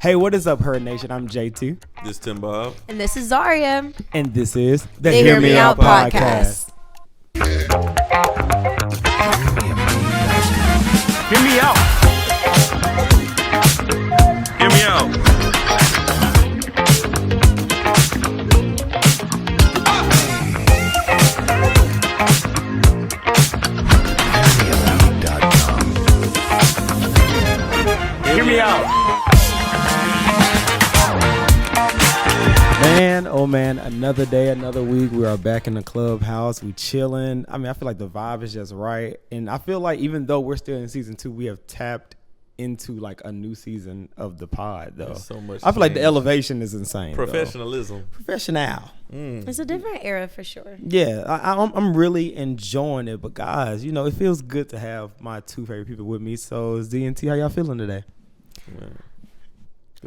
Hey, what is up, Herd Nation? I'm JT. This is Tim Bob. And this is Zaria. And this is the Hear Me Out podcast. Hear me out. Hear me out. Hear me out. Man, oh man, another day, another week. We are back in the clubhouse. We chilling. I mean, I feel like the vibe is just right. And I feel like even though we're still in season 2, we have tapped into like a new season of the pod, though. There's so much I feel like the change. elevation is insane. Professionalism. Professional. It's a different era for sure. Yeah, I'm really enjoying it. But guys, you know, it feels good to have my two favorite people with me. So, Z and T, how y'all feeling today? Man.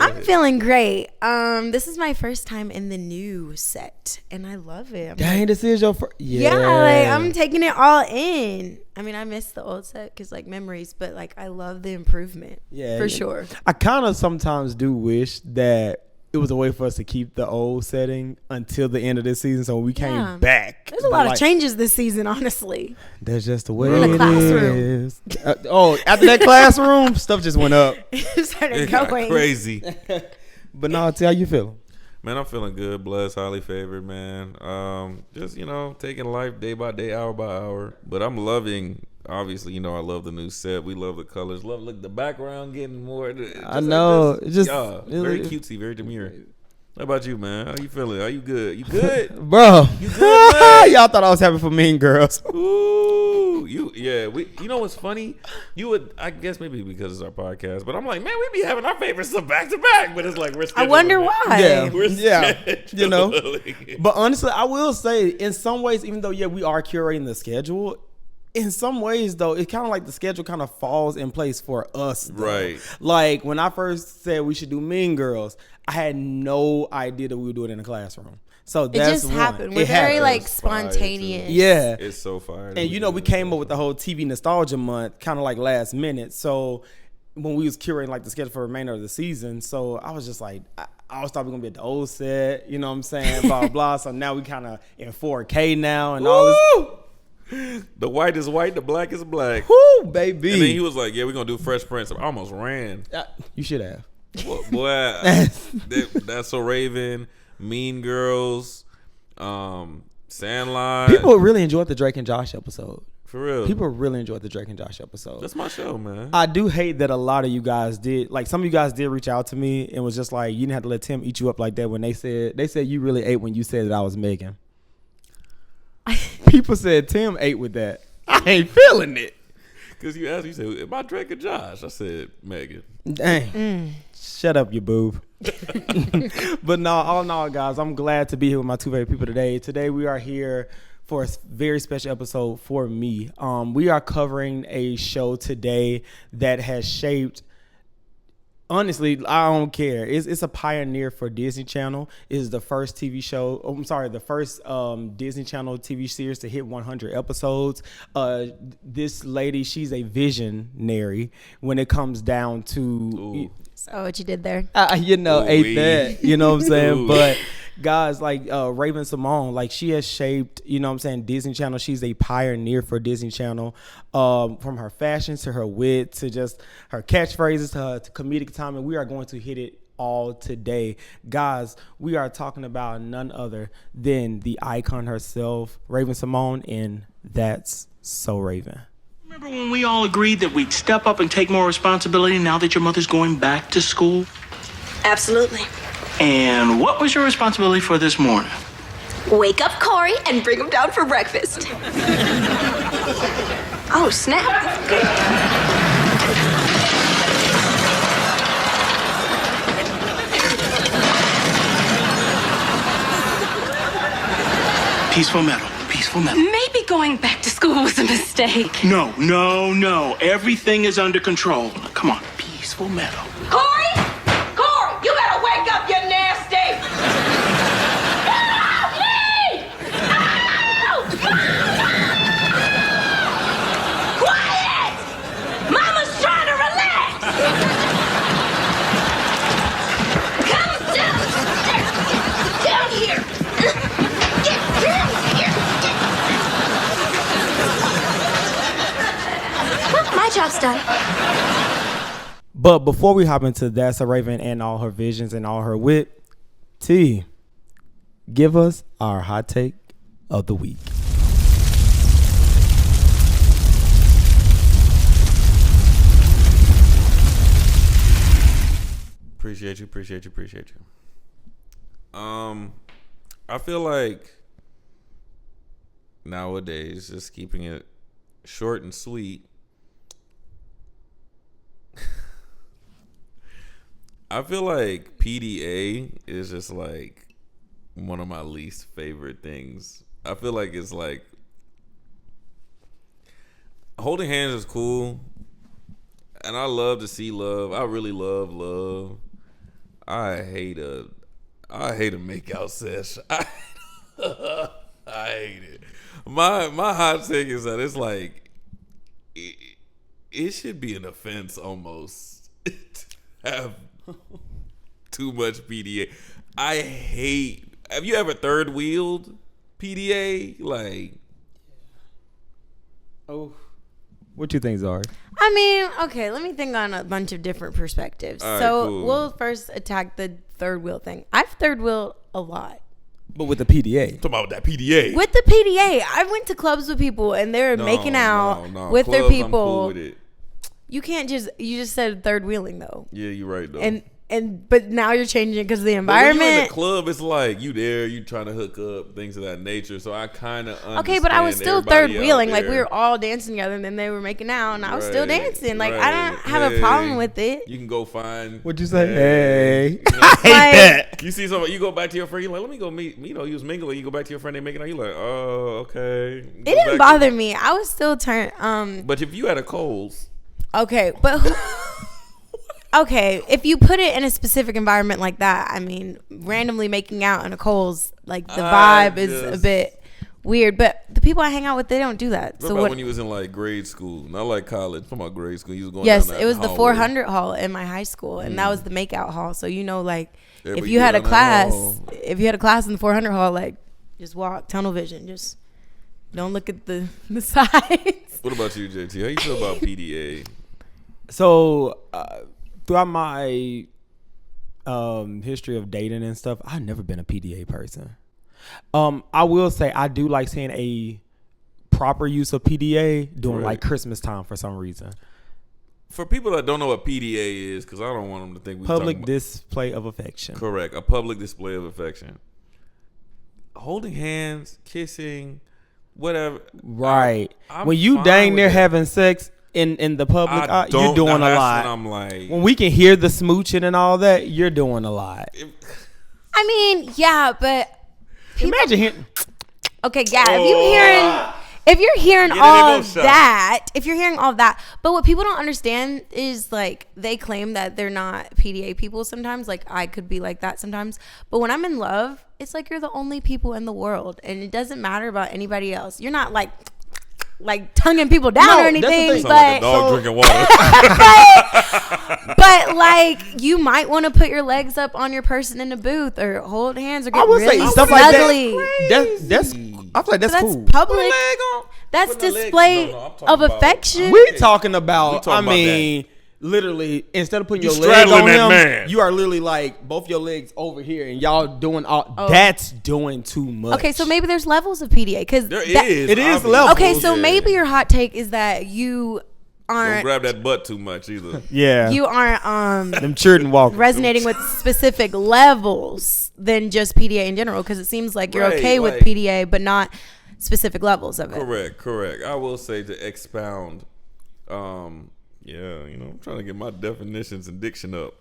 I'm feeling great. This is my first time in the new set, and I love it. Dang, this is your first. Yeah, like I'm taking it all in. I mean, I miss the old set because like memories, but like I love the improvement. Yeah, for sure. I kind of sometimes do wish that it was a way for us to keep the old setting until the end of this season, so when we came back. There's a lot of changes this season, honestly. That's just the way We're in the it classroom. is. After that classroom, stuff just went up. It started It got going crazy. But no, T, how you feeling? Man, I'm feeling good, blessed, highly favored, man. Just, taking life day by day, hour by hour. But I'm loving, obviously, I love the new set. We love the colors. Look, the background getting more. I know. Very cutesy, very demure. How about you, man? How you feeling? Are you good? You good? Bro. You good, man? Y'all thought I was happy for Mean Girls. Ooh, you know what's funny? You would, I guess maybe because it's our podcast, but I'm like, man, we be having our favorite stuff back to back, but it's like we're. I wonder why. Yeah, We're But honestly, I will say, in some ways, even though we are curating the schedule. In some ways, though, it's kind of like the schedule kind of falls in place for us. Though. Right. Like, when I first said we should do Mean Girls, I had no idea that we would do it in a classroom. So that's it just happened. We're very, like, spontaneous. Yeah. It's so fire. And, we came up with the whole TV Nostalgia Month kind of like last minute. So when we was curating, like, the schedule for the remainder of the season, so I was just like, I always thought we were going to be at the old set, you know what I'm saying, blah, blah. So now we kind of in 4K now and all this. The white is white, the black is black. Woo, baby. And then he was like, yeah, we're going to do Fresh Prince. I almost ran. You should have. Boy, that's so Raven, Mean Girls, Sandlot. People really enjoyed the Drake and Josh episode. For real. People really enjoyed the Drake and Josh episode. That's my show, man. I do hate that a lot of you guys did. Like, some of you guys did reach out to me and was just like, you didn't have to let Tim eat you up like that when they said you really ate when you said that I was Megan. People said Tim ate with that. I ain't feeling it. Because you asked me, you said, am I Drake or Josh? I said, Megan. Dang. Shut up, you boob. But no, all in all, guys, I'm glad to be here with my two favorite people today. Today we are here for a very special episode for me. We are covering a show today that has shaped. Honestly, I don't care. It's a pioneer for Disney Channel. It is the first TV show. The first Disney Channel TV series to hit 100 episodes. This lady, she's a visionary when it comes down to. Ooh. So what you did there? Ate that. You know what I'm saying? But guys, like Raven-Symoné, like she has shaped, Disney Channel. She's a pioneer for Disney Channel, from her fashion to her wit to just her catchphrases to her comedic timing. We are going to hit it all today. Guys, we are talking about none other than the icon herself, Raven-Symoné, and That's So Raven. Remember when we all agreed that we'd step up and take more responsibility now that your mother's going back to school? Absolutely. And what was your responsibility for this morning? Wake up Corey and bring him down for breakfast. Oh, snap. Good. Peaceful metal. Maybe going back to school was a mistake. No. Everything is under control. Come on, peaceful metal. Corey, you better wake up, you nasty! Help me! Help! Quiet! Mama's trying to relax! done. But before we hop into That's a Raven and all her visions and all her wit, T, give us our hot take of the week. Appreciate you. I feel like nowadays, just keeping it short and sweet, I feel like PDA is just like one of my least favorite things. I feel like it's like holding hands is cool, and I love to see love. I really love love. I hate a makeout session. I hate it. My hot take is that it's like it should be an offense almost to have too much PDA. I hate. Have you ever third wheeled PDA? Like, oh, what you think, Zari? I mean, okay, let me think on a bunch of different perspectives. All right, so cool. we'll first attack the third wheel thing. I've third wheeled a lot. But with the PDA. talking about that PDA. With the PDA, I went to clubs with people and they were making out with their Clubs, people. I'm cool with it. You just said third wheeling though. Yeah, you're right though. But now you're changing because of the But when environment. you're in the club, it's like you there, you trying to hook up, things of that nature. So I kind of understand. Okay, but I was still everybody third wheeling. out Like we there. were all dancing together, and then they were making out, and I was still Right, dancing. Like I right. don't have a problem with it. You can go find. What'd you say? Hey. You know, I hate that. you see somebody, you go back to your friend. You're like, let me go meet. You know, you was mingling. You go back to your friend. They making out. You like, oh, okay. It didn't bother me. I was still turned. But if you had a Kohl's, Okay, but okay, if you put it in a specific environment like that, I mean, randomly making out in a Kohl's, like the vibe is a bit weird. But the people I hang out with, they don't do that. what about when you was in like grade school, not like college? Talking about grade school, you was going. Yes, down that it was the hallway. 400 hall in my high school, and that was the makeout hall. So like if Everybody you had go a down that class, hall. if you had a class in the 400 hall, like just walk tunnel vision, just don't look at the sides. What about you, JT? How you feel about PDA? So throughout my history of dating and stuff, I've never been a PDA person. I will say I do like seeing a proper use of PDA during Right. like Christmas time for some reason. For people that don't know what PDA is, because I don't want them to think we Public talking display of affection. correct, a public display of affection. Holding hands, kissing, whatever. Right. I'm when you fine dang with near that. having sex in the public, I you're don't- doing now a that's lot. when I'm like, When we can hear the smooching and all that, you're doing a lot. I mean, yeah, but Imagine hearing. okay, yeah. If you're hearing Get it all emotional. that, but what people don't understand is like they claim that they're not PDA people sometimes. Like I could be like that sometimes, but when I'm in love, it's like you're the only people in the world, and it doesn't matter about anybody else. You're not like tonguing people down No, or that's the anything, thing. sound like a but dog drinking water. but like you might want to put your legs up on your person in the booth or hold hands or get I would really say stuff like snuggly. that. That's. I feel like that's That's cool. public. That's Put the leg- display No, I'm talking of about- affection. We talking about. talking about literally, instead of putting You your legs straddling on that him, man. you are literally like both your legs over here, and y'all doing all. Oh. That's doing too much. Okay, so maybe there's levels of PDA because There is. It is obviously. levels. Okay, so Yeah. maybe your hot take is that you Don't aren't grab that butt too much either. Yeah, you aren't them children walking. resonating with specific levels than just PDA in general because it seems like you're Right, okay with like- PDA but not specific levels of it. Correct. I will say to expound. Yeah, you know, I'm trying to get my definitions and diction up.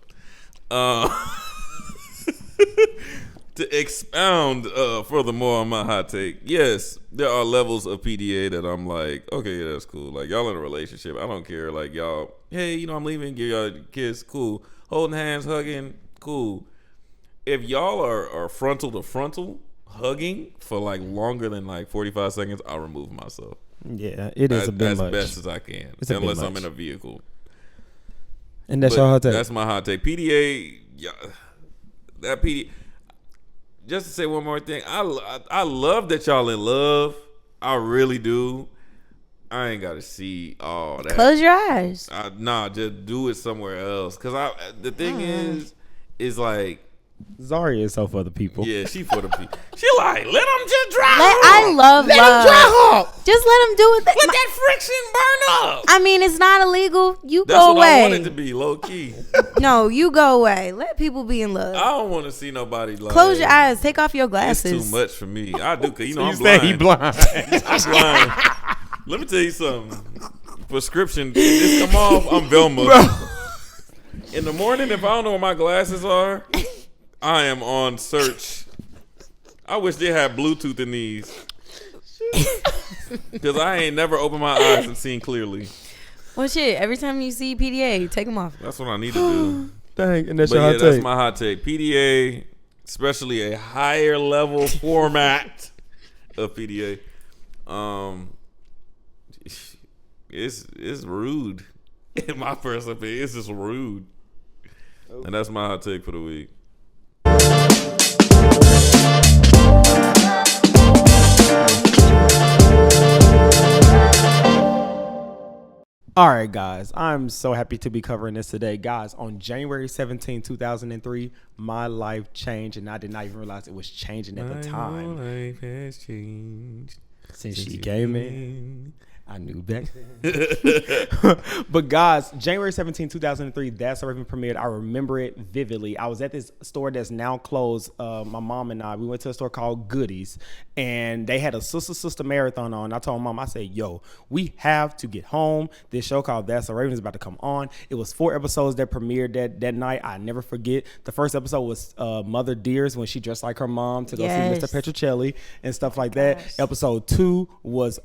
To expound furthermore on my hot take, yes, there are levels of PDA that I'm like, okay, yeah, that's cool. Like, y'all in a relationship, I don't care. Like, y'all, hey, you know, I'm leaving, give y'all a kiss, cool. Holding hands, hugging, cool. If y'all are frontal to frontal, hugging for like longer than like 45 seconds, I'll remove myself. Yeah, it is a bit as much. best as I can, It's a bit unless I'm much. in a vehicle. And that's But your hot take. That's my hot take. PDA, yeah, that PDA. Just to say one more thing, I love that y'all in love. I really do. I ain't got to see all that. Close your eyes. Nah, just do it somewhere else. Cause the thing is like. Zaria is so for the people. Yeah, she for the people. She like, let them just drive. I love Let love. him drive up. Just let them do it. Let that friction burn up. I mean, it's not illegal. You That's go what away. I want it to be, low key. No, you go away. Let people be in love. I don't want to see nobody like. Close your eyes. Take off your It's glasses. too much for me. I do, cause You I'm said blind. he blind. I'm blind. Let me tell you something. Prescription, this come off. I'm Velma. In the morning, if I don't know where my glasses are, I am on search. I wish they had Bluetooth in these. Because I ain't never opened my eyes and seen clearly. Well, shit. Every time you see PDA, take them off. That's what I need to do. Dang, and that's But your yeah, hot that's take. my hot take. PDA, especially a higher level format of PDA, it's rude. In my personal opinion, it's just rude. And that's my hot take for the week. All right, guys. I'm so happy to be covering this today. Guys, on January 17, 2003, my life changed, and I did not even realize it was changing at the time. My life has changed Since she came in. I knew back then. But guys, January 17, 2003, That's a Raven premiered. I remember it vividly. I was at this store that's now closed. My mom and I, we went to a store called Goodies, and they had a sister marathon on. I told Mom, I said, yo, we have to get home. This show called That's a Raven is about to come on. It was 4 episodes that premiered that night. I never forget. The first episode was Mother Dearest, when she dressed like her mom to go see Mr. Petrocelli and stuff like that. Episode 2 was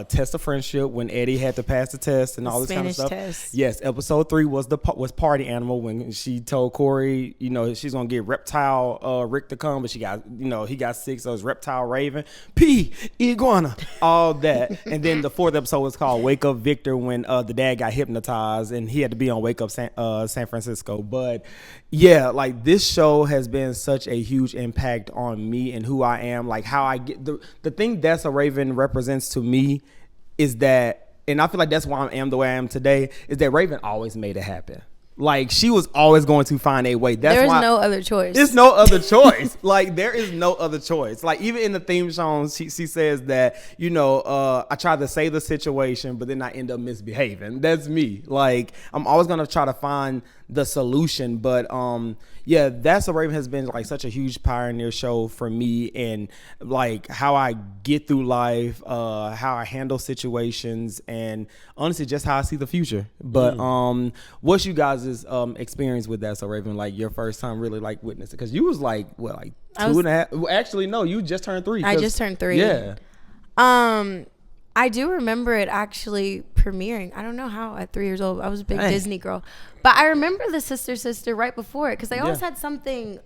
Test of Friendship, when Eddie had to pass the test and all this Spanish kind of stuff. test. Yes, episode 3 was Party Animal, when she told Corey, she's gonna get Reptile Rick to come, but he got sick, so it's Reptile Raven, P Iguana, all that. And then the 4th episode was called Wake Up Victor, when the dad got hypnotized and he had to be on Wake Up San Francisco. But yeah, like, this show has been such a huge impact on me and who I am, like how I get the thing That's a Raven represents to me is that, and I feel like that's why I am the way I am today, is that Raven always made it happen. Like, she was always going to find a way. There's no other choice. There's no other choice. Like, there is no other choice. Like, even in the theme song, she says that, I tried to save the situation, but then I end up misbehaving. That's me. Like, I'm always going to try to find the solution. But, yeah, That's a Raven has been, like, such a huge pioneer show for me, and, like, how I get through life, how I handle situations, and honestly, just how I see the future. But what's you guys' experience with That's a Raven, like your first time really like witnessing? Because you was like, what, like 2.5? Well, actually, no, you just turned 3. I just turned 3. Yeah. I do remember it actually premiering. I don't know how at 3 years old. I was a big Disney girl. But I remember the sister right before it, because they always had something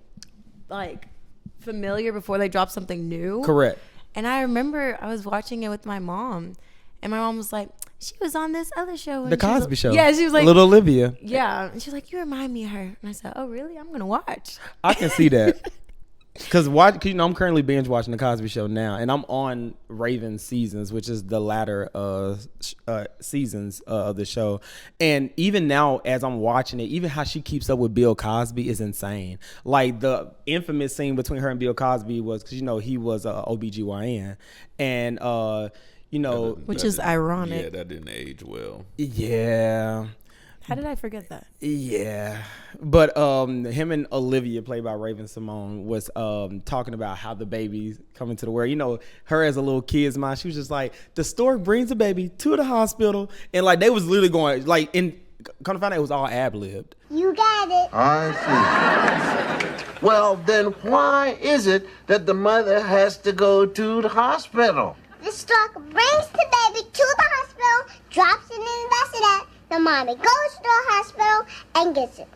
like familiar before they dropped something new. Correct. And I remember I was watching it with my mom, and my mom was like, she was on this other show. The Cosby Show. Yeah, she was like, Little Olivia. yeah. And she was like, you remind me of her. And I said, oh, really? I'm going to watch. I can see that. Because I'm currently binge watching The Cosby Show now, and I'm on Raven Seasons, which is the latter seasons of the show. And even now, as I'm watching it, even how she keeps up with Bill Cosby is insane. Like, the infamous scene between her and Bill Cosby was, because, he was a OBGYN. And, which is ironic. Yeah, that didn't age well. Yeah. How did I forget that? Yeah. But him and Olivia, played by Raven-Symoné, was talking about how the baby's coming to the world. Her as a little kid's mind, she was just like, the stork brings the baby to the hospital. And, like, they was literally going, like, come to find out it was all ad-libbed. You got it. I see. Well, then why is it that the mother has to go to the hospital? The stork brings the baby to the hospital, drops it in the bassinet. The mommy goes to the hospital and gets it.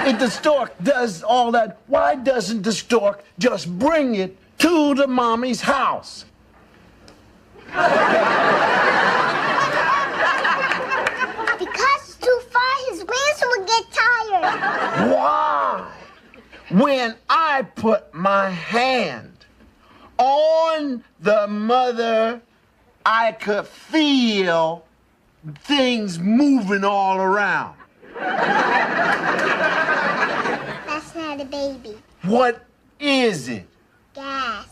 If the stork does all that, why doesn't the stork just bring it to the mommy's house? Because it's too far, his wings will get tired. Why? When I put my hand on the mother I could feel things moving all around. That's not a baby. What is it? Gas.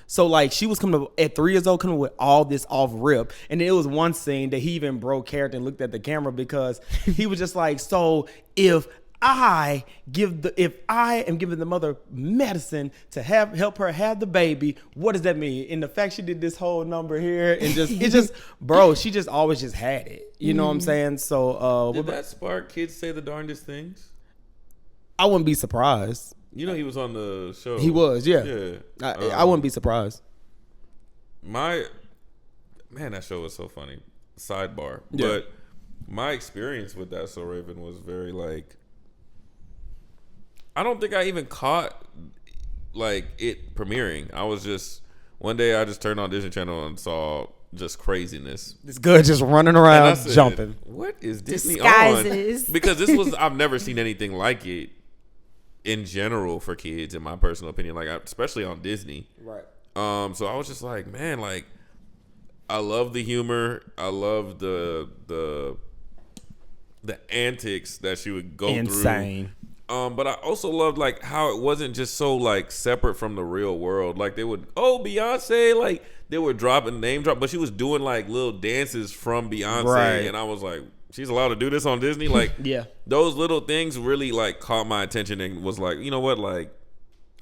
So like she was coming up at 3 years old, coming with all this off rip, and then it was one scene that he even broke character and looked at the camera because he was just like, so if I am giving the mother medicine to help her have the baby, what does that mean? And the fact she did this whole number here and bro, she just always just had it. You know what I'm saying? So did that spark kids say the darndest things? I wouldn't be surprised. You know he was on the show. He was, yeah. Yeah. I wouldn't be surprised. Man, that show was so funny. Sidebar. Yeah. But my experience with That So Raven was very like, I don't think I even caught like it premiering. I was just, one day I just turned on Disney Channel and saw just craziness. It's good just running around, said, jumping. What is Disney Disguises. on? Because this was, I've never seen anything like it in general for kids, in my personal opinion, like especially on Disney. Right. So I was just like, man, like I love the humor. I love the antics that she would go through. Insane. But I also loved like how it wasn't just so like separate from the real world. Like they would, Beyonce, like they were dropping name drop, but she was doing like little dances from Beyonce, Right. and I was like, she's allowed to do this on Disney. Like, Yeah. those little things really like caught my attention and was like, you know what, like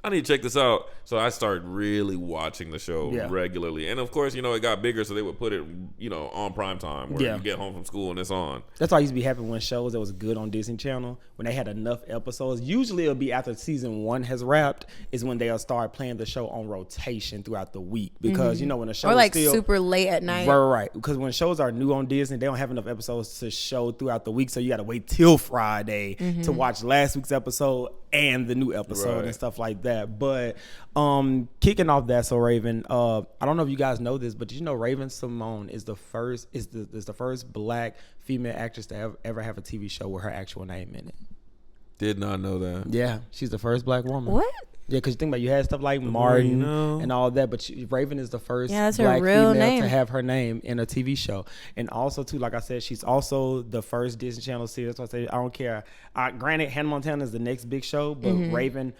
I need to check this out. So I started really watching the show regularly. And of course, you know, it got bigger, so they would put it, you know, on prime time where you get home from school and it's on. That's why I used to be happy when shows that was good on Disney Channel, when they had enough episodes. Usually it'll be after season 1 has wrapped is when they'll start playing the show on rotation throughout the week. Because, you know, when a show Or like is still super late at night. Right. Because when shows are new on Disney, they don't have enough episodes to show throughout the week. So you got to wait till Friday to watch last week's episode and the new episode and stuff like that. But kicking off That So Raven, I don't know if you guys know this, but did you know Raven-Symoné is the first black female actress to ever have a TV show with her actual name in it? Did not know that. Yeah, she's the first black woman. What? Yeah, because you think about you had stuff like Martin know. and all that, but Raven is the first that's her black real female name. to have her name in a TV show. And also, too, like I said, she's also the first Disney Channel series. That's why I say I don't care. Granted, Hannah Montana is the next big show, but Raven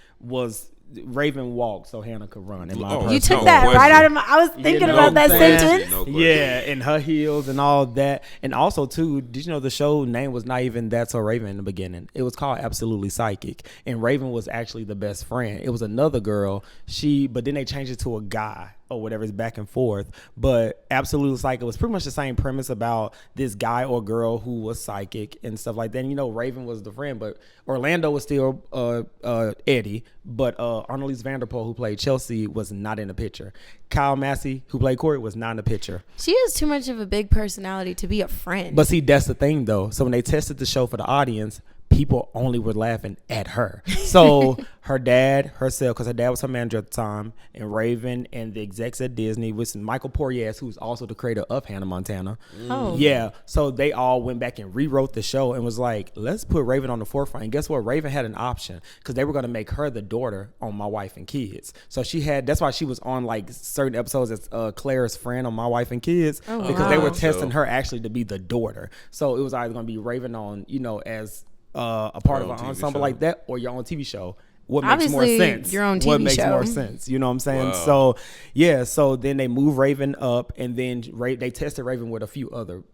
walked so Hannah could run. In my You took No that question. right out of my. I was thinking know about what that I'm saying? sentence. No question. Yeah, and her heels and all that. And also, too, did you know the show name was not even That's So Raven in the beginning? It was called Absolutely Psychic. And Raven was actually the best friend. It was another girl. But then they changed it to a guy or whatever. It's back and forth. But Absolutely Psychic was pretty much the same premise about this guy or girl who was psychic and stuff like that. And, you know, Raven was the friend, but Orlando was still Eddie. But Annalise Vanderpool, who played Chelsea, was not in the picture. Kyle Massey, who played Corey, was not in the picture. She has too much of a big personality to be a friend. But see, that's the thing, though. So when they tested the show for the audience, people only were laughing at her. So her dad, herself, because her dad was her manager at the time, and Raven and the execs at Disney, with Michael Porrias, who's also the creator of Hannah Montana. Oh. Yeah. So they all went back and rewrote the show and was like, let's put Raven on the forefront. And guess what? Raven had an option because they were going to make her the daughter on My Wife and Kids. So that's why she was on like certain episodes as Claire's friend on My Wife and Kids because they were testing her actually to be the daughter. So it was either going to be Raven on, you know, as a part of an ensemble like that, or your own TV show. What makes more Obviously, sense? your own What TV makes show. more sense? You know what I'm saying? Wow. So yeah, so then they moved Raven up, and then they tested Raven with a few other,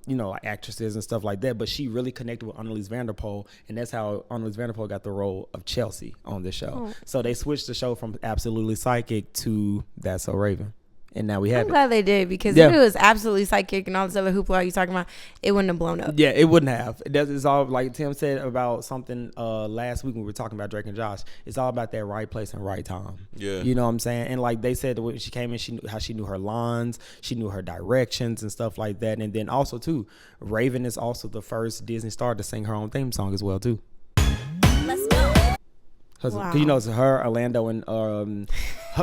you know, like actresses and stuff like that. But she really connected with Annalise Vanderpool, and that's how Annalise Vanderpool got the role of Chelsea on the show. Oh. So they switched the show from Absolutely Psychic to That's So Raven. And now we have I'm it. glad they did because Yeah. if it was Absolutely Psychic and all this other hoopla you talking about, it wouldn't have blown up. Yeah, it wouldn't have. It's all like Tim said about something last week when we were talking about Drake and Josh. It's all about that right place and right time. Yeah. You know what I'm saying? And like they said, when she came in, she knew how she knew her lines, she knew her directions and stuff like that. And then also too, Raven is also the first Disney star to sing her own theme song as well too. Let's go. Cause Wow. you know it's her, Orlando, and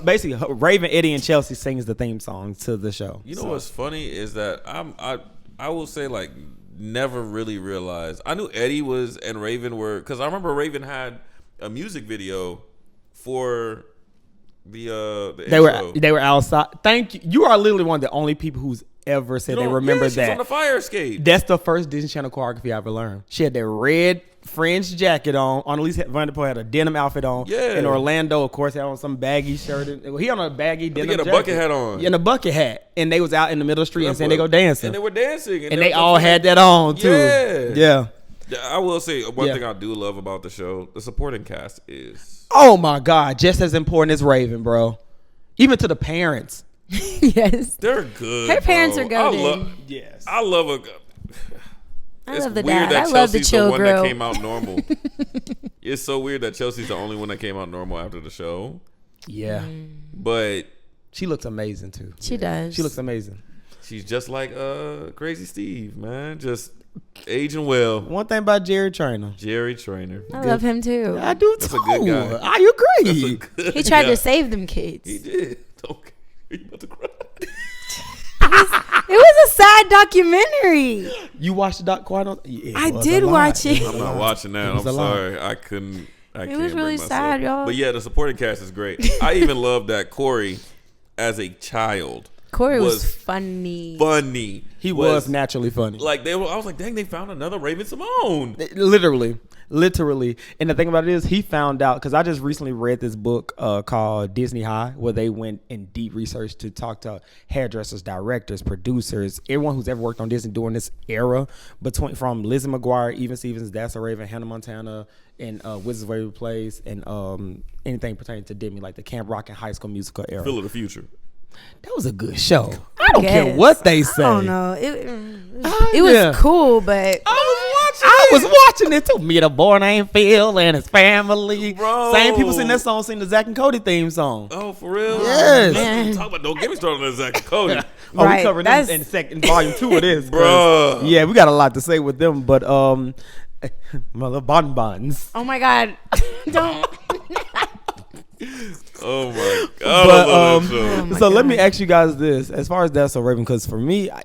basically Raven, Eddie, and Chelsea sings the theme song to the show. You know what's funny is that I will say like never really realized. I knew Eddie was and Raven were, because I remember Raven had a music video for the They were outside. Thank you. You are literally one of the only people who's ever said they remember she's that. on the fire escape. That's the first Disney Channel choreography I ever learned. She had that red fringe jacket on. Annalise Vanderpool had a denim outfit on. Yeah. And Orlando, of course, had on some baggy shirt. He on a baggy denim jacket. He had a bucket hat on. Yeah, and a bucket hat. And they was out in the middle of the street in San Diego dancing. And they were dancing. And they all had that on, too. Yeah. I will say one thing I do love about the show, the supporting cast is... Oh, my God. Just as important as Raven, bro. Even to the parents. Yes. They're good. Her parents are golden. I love a... I love the dad. I love the chill one girl. that came out normal. It's so weird that Chelsea's the only one that came out normal after the show. Yeah. But... She looks amazing, too. She does. She looks amazing. She's just like Crazy Steve, man. Just aging well. One thing about Jerry Trainer. I love him, too. I do, too. That's a good guy. I agree. He tried to save them kids. He did. Okay. You about to cry? It was a sad documentary. You watched the doc quite on? Yeah, I did watch it. I'm not watching that. I'm sorry. I couldn't. I can't was really bring myself. sad, y'all. But yeah, the supporting cast is great. I even love that Corey, as a child, Corey was funny. Funny. He was naturally funny. Like I was like, dang, they found another Raven-Symoné. Literally. And the thing about it is, he found out, because I just recently read this book called Disney High, where they went in deep research to talk to hairdressers, directors, producers, everyone who's ever worked on Disney during this era, from Lizzie McGuire, Even Stevens, That's a Raven, Hannah Montana, and Wizards of Waverly Place, and anything pertaining to Disney, like the Camp Rock and High School Musical era. Phil of the Future. That was a good show. I don't care what they say. I don't know. It was cool, but I was watching it too. Me, the boy named Phil and his family. Bro. Same people sing that song, sing the Zack and Cody theme song. Oh, for real? Yes. Don't get me started on Zack and Cody. We covered that in volume 2 of this. Bro. Yeah, we got a lot to say with them, but mother bonbons. oh my God. Don't. Oh my God. So let me ask you guys this: as far as That's So Raven, because for me, I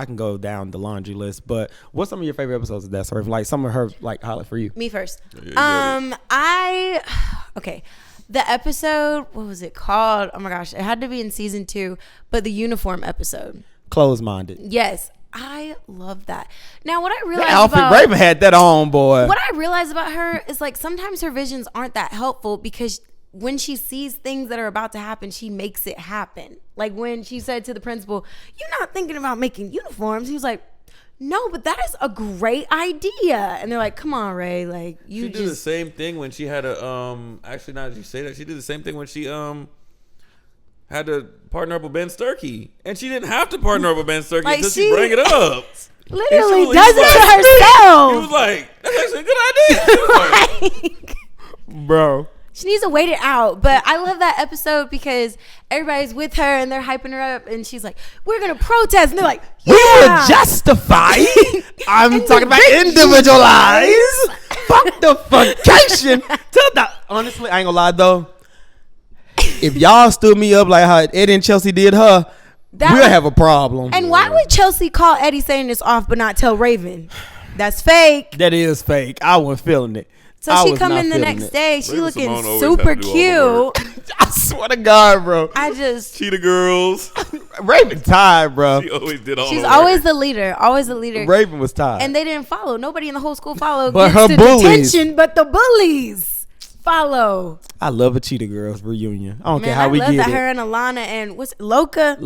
can go down the laundry list. But what's some of your favorite episodes of That's So Raven? Like some of her highlight for you. Me first. Yeah, The episode, what was it called? Oh my gosh, it had to be in season 2, but the uniform episode. Closed-minded. Yes, I love that. Now, what I realized Alfred about Raven had that on, boy. What I realized about her is like sometimes her visions aren't that helpful, because when she sees things that are about to happen, she makes it happen. Like when she said to the principal, "You're not thinking about making uniforms." He was like, "No, but that is a great idea." And they're like, "Come on, Ray, like you She just." did the same thing when she had a actually, now that you say that, she did the same thing when she had to partner up with Ben Sturkey, and she didn't have to partner up with Ben Sturkey Like until she bring it up. Literally He does it to herself. He was like, "That's actually a good idea." She was like, Bro. She needs to wait it out. But I love that episode because everybody's with her and they're hyping her up, and she's like, "We're gonna protest," and they're like, "Yeah, We will justify. I'm talking about individualize. Fuck the vacation. Honestly, I ain't gonna lie though. If y'all stood me up like how Eddie and Chelsea did her, we'll have a problem. And why would Chelsea call Eddie saying this off but not tell Raven? That's fake. That is fake. I wasn't feeling it. So she come in the next day. She looking Raven-Symoné always super had to do all the cute. I swear to God, bro. I just Cheetah Girls. Raven tired, bro. She always did all she's the always work. the leader. Always the leader. Raven was tired. And they didn't follow. Nobody in the whole school followed. But Gets her to bullies. detention, but the bullies follow. I love a Cheetah Girls reunion. I don't Man, care how I we love get that it. her and Alana and what's Loca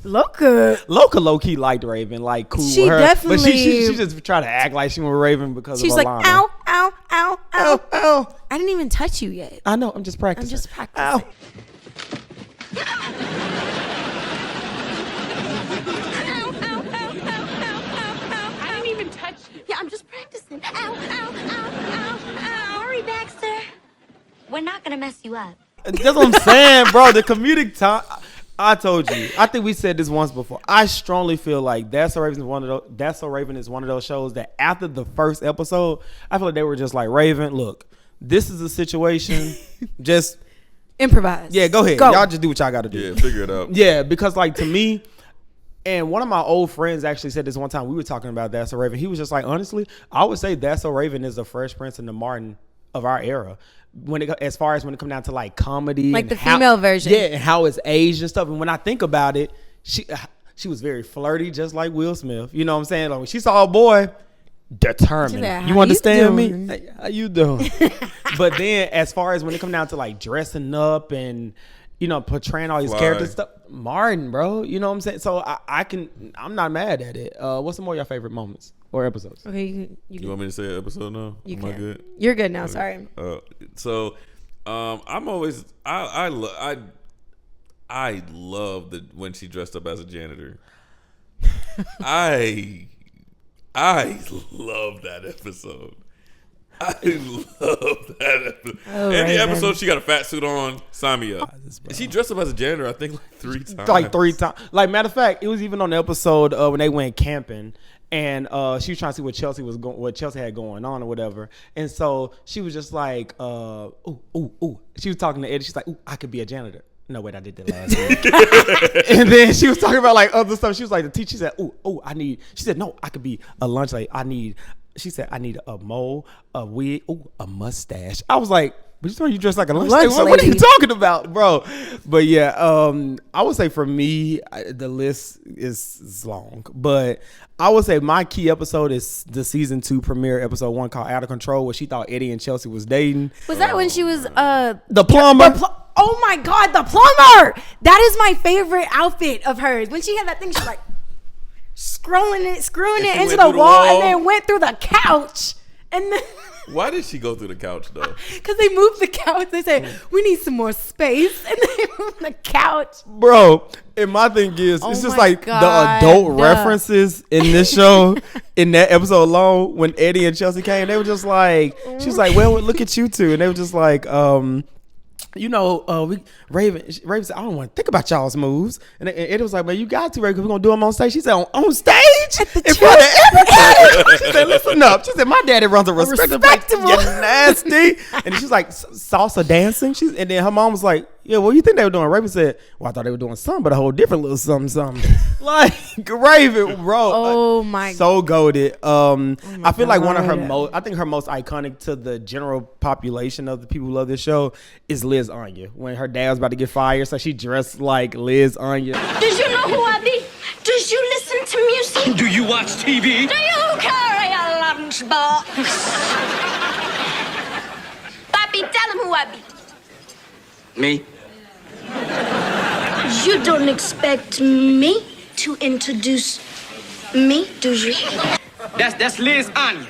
Loca low key liked Raven, like cool. She with her. definitely- But she just tried to act like she was Raven because she's of like, Alana. ow, ow, ow, ow. Ow. I didn't even touch you yet. I know. I'm just practicing. I'm just practicing. Ow. I didn't even touch you. Yeah, I'm just practicing. Ow, ow, ow, ow, ow. Sorry, Baxter. We're not gonna mess you up. That's what I'm saying, bro. The comedic time. I told you. I think we said this once before. I strongly feel like That's So Raven is one of those shows that after the first episode, I feel like they were just like, Raven, look, this is a situation. Just Improvise. yeah, go ahead. Go. Y'all just do what y'all got to do. Yeah, figure it out. Yeah, because like to me, and one of my old friends actually said this one time. We were talking about That's So Raven. He was just like, honestly, I would say That's So Raven is the Fresh Prince and the Martin of our era. As far as when it comes down to like comedy, Like and the female version. yeah, and how it's aged and stuff. And when I think about it, she was very flirty, just like Will Smith. You know what I'm saying? Like when she saw a boy, determined. Like, you "How understand you me? doing?" How you doing? But then, as far as when it comes down to like dressing up and portraying all these Fly. characters, stuff, Martin, bro. You know what I'm saying? So I'm not mad at it. What's some more of your favorite moments or episodes? Okay, You want me to say an episode now? You Am I can. good? You're good now. Sorry. So, I'm always I love when she dressed up as a janitor. I love that episode. I love that episode. Every episode she got a fat suit on. Sign me up. She dressed up as a janitor, I think, like 3 times. Like 3 times. Like, matter of fact, it was even on the episode when they went camping. And she was trying to see what Chelsea had going on or whatever. And so she was just like, ooh. She was talking to Eddie. She's like, ooh, I could be a janitor. No, wait, I did that last week. And then she was talking about like other stuff. She was like, the teacher said, ooh, she said, no, I could be a lunch lady. She said, I need a mole, a wig, a mustache. I was like, but you dress like a lunch lady. What are you talking about, bro? But yeah, I would say for me, the list is long. But I would say my key episode is the season 2 premiere episode 1 called Out of Control, where she thought Eddie and Chelsea was dating. Was that when she was the plumber? Oh my God, the plumber! That is my favorite outfit of hers. When she had that thing, she was like screwing it into the wall and then went through the couch. And then Why did she go through the couch though? Because they moved the couch. They said, we need some more space. And they moved the couch. Bro, and my thing is, it's just like God. the adult references in this show, in that episode alone, when Eddie and Chelsea came, they were just like, she was like, well, look at you two. And they were just like, Raven said, I don't want to think about y'all's moves. And Eddie was like, man, you got to, Raven, because we're going to do them on stage. She said, on stage? In front of everybody? She said, listen up. She said, my daddy runs a respectable. You nasty. And she's like, salsa dancing? And then her mom was like, yeah, what do you think they were doing? Raven said, well, I thought they were doing something, but a whole different little something. Like, Raven, bro. Oh, my. So goated. I feel like one of her her most iconic to the general population of the people who love this show is Liz Anya. When her dad was about to get fired, so she dressed like Liz Anya. Does you know who I be? Does you listen to music? Do you watch TV? Do you carry a lunchbox? Papi, tell him who I be. Me? You don't expect me to introduce me, do you? That's Liz Anya.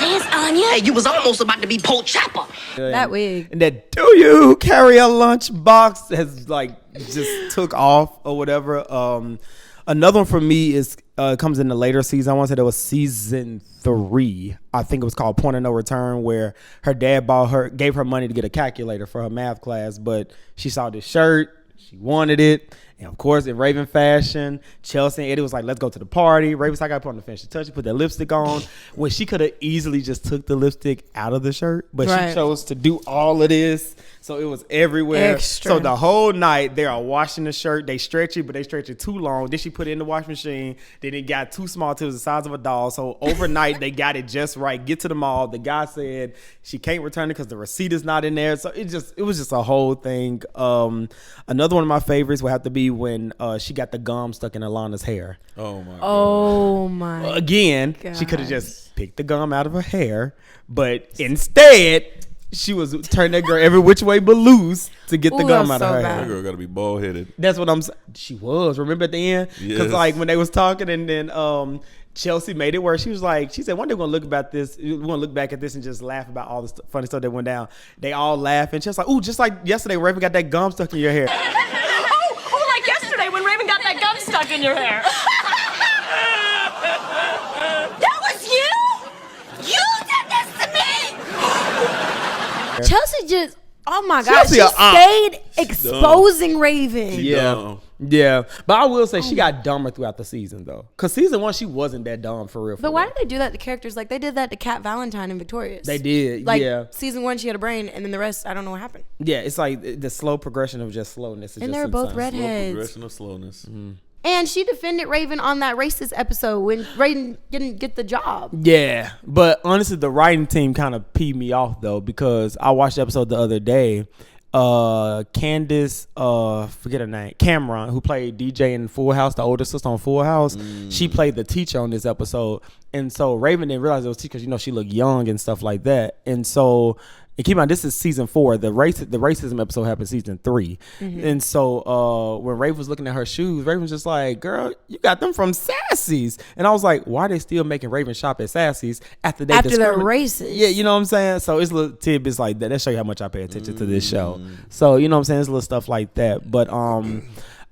Liz Anya? Hey, you was almost about to be Poe Chopper. That wig. And that do you carry a lunchbox has like just took off or whatever. Another one for me is comes in the later season. I want to say that was season 3. I think it was called Point of No Return, where her dad gave her money to get a calculator for her math class, but she saw this shirt, she wanted it. And of course, in Raven fashion, Chelsea and Eddie was like, let's go to the party. Raven said, I got to put on the finishing touch. She put that lipstick on. When she could have easily just took the lipstick out of the shirt, but she chose to do all of this. So it was everywhere. Extra. So the whole night, they are washing the shirt. They stretch it, but they stretch it too long. Then she put it in the washing machine. Then it got too small till it was the size of a doll. So overnight, they got it just right. Get to the mall. The guy said she can't return it because the receipt is not in there. So it was just a whole thing. Another one of my favorites would have to be when she got the gum stuck in Alana's hair. Oh my god. Oh my. Again, gosh. she could have just picked the gum out of her hair, but instead she was turning that girl every which way but loose to get the Ooh, gum that's out of so her bad. hair. That girl got to be bald headed. That's what I'm saying. She was. Remember at the end? Because Yes. like when they was talking and then Chelsea made it where she said, one day we're going to look back at this and just laugh about all the funny stuff that went down. They all laugh and she's like, ooh, just like yesterday Raven got that gum stuck in your hair. Oh, like yesterday when Raven got that gum stuck in your hair. That was you? You did this to me? Chelsea just, oh my God. Chelsea She a stayed exposing Raven. Yeah. But I will say she got dumber throughout the season though. Because season 1, she wasn't that dumb for real. But why did they do that to characters? Like they did that to Kat Valentine and Victorious. They did, like, yeah. Season 1, she had a brain, and then the rest, I don't know what happened. Yeah, it's like the slow progression of just slowness. Is And just they were both insane. redheads. Progression of slowness. Mm-hmm. And she defended Raven on that racist episode when Raven didn't get the job. Yeah, but honestly, the writing team kind of peed me off though, because I watched the episode the other day. Candace, forget her name, Cameron, who played DJ in Full House, the older sister on Full House, she played the teacher on this episode. And so Raven didn't realize it was teacher because, she looked young and stuff like that. And so, and keep in mind, this is season 4. The racism episode happened season 3. And so when Raven was looking at her shoes, Raven was just like, girl, you got them from Sassy's. And I was like, why are they still making Raven shop at Sassy's after they're racist? Yeah, you know what I'm saying? So it's little tidbits like that. That show you how much I pay attention to this show. So, you know what I'm saying? It's little stuff like that. But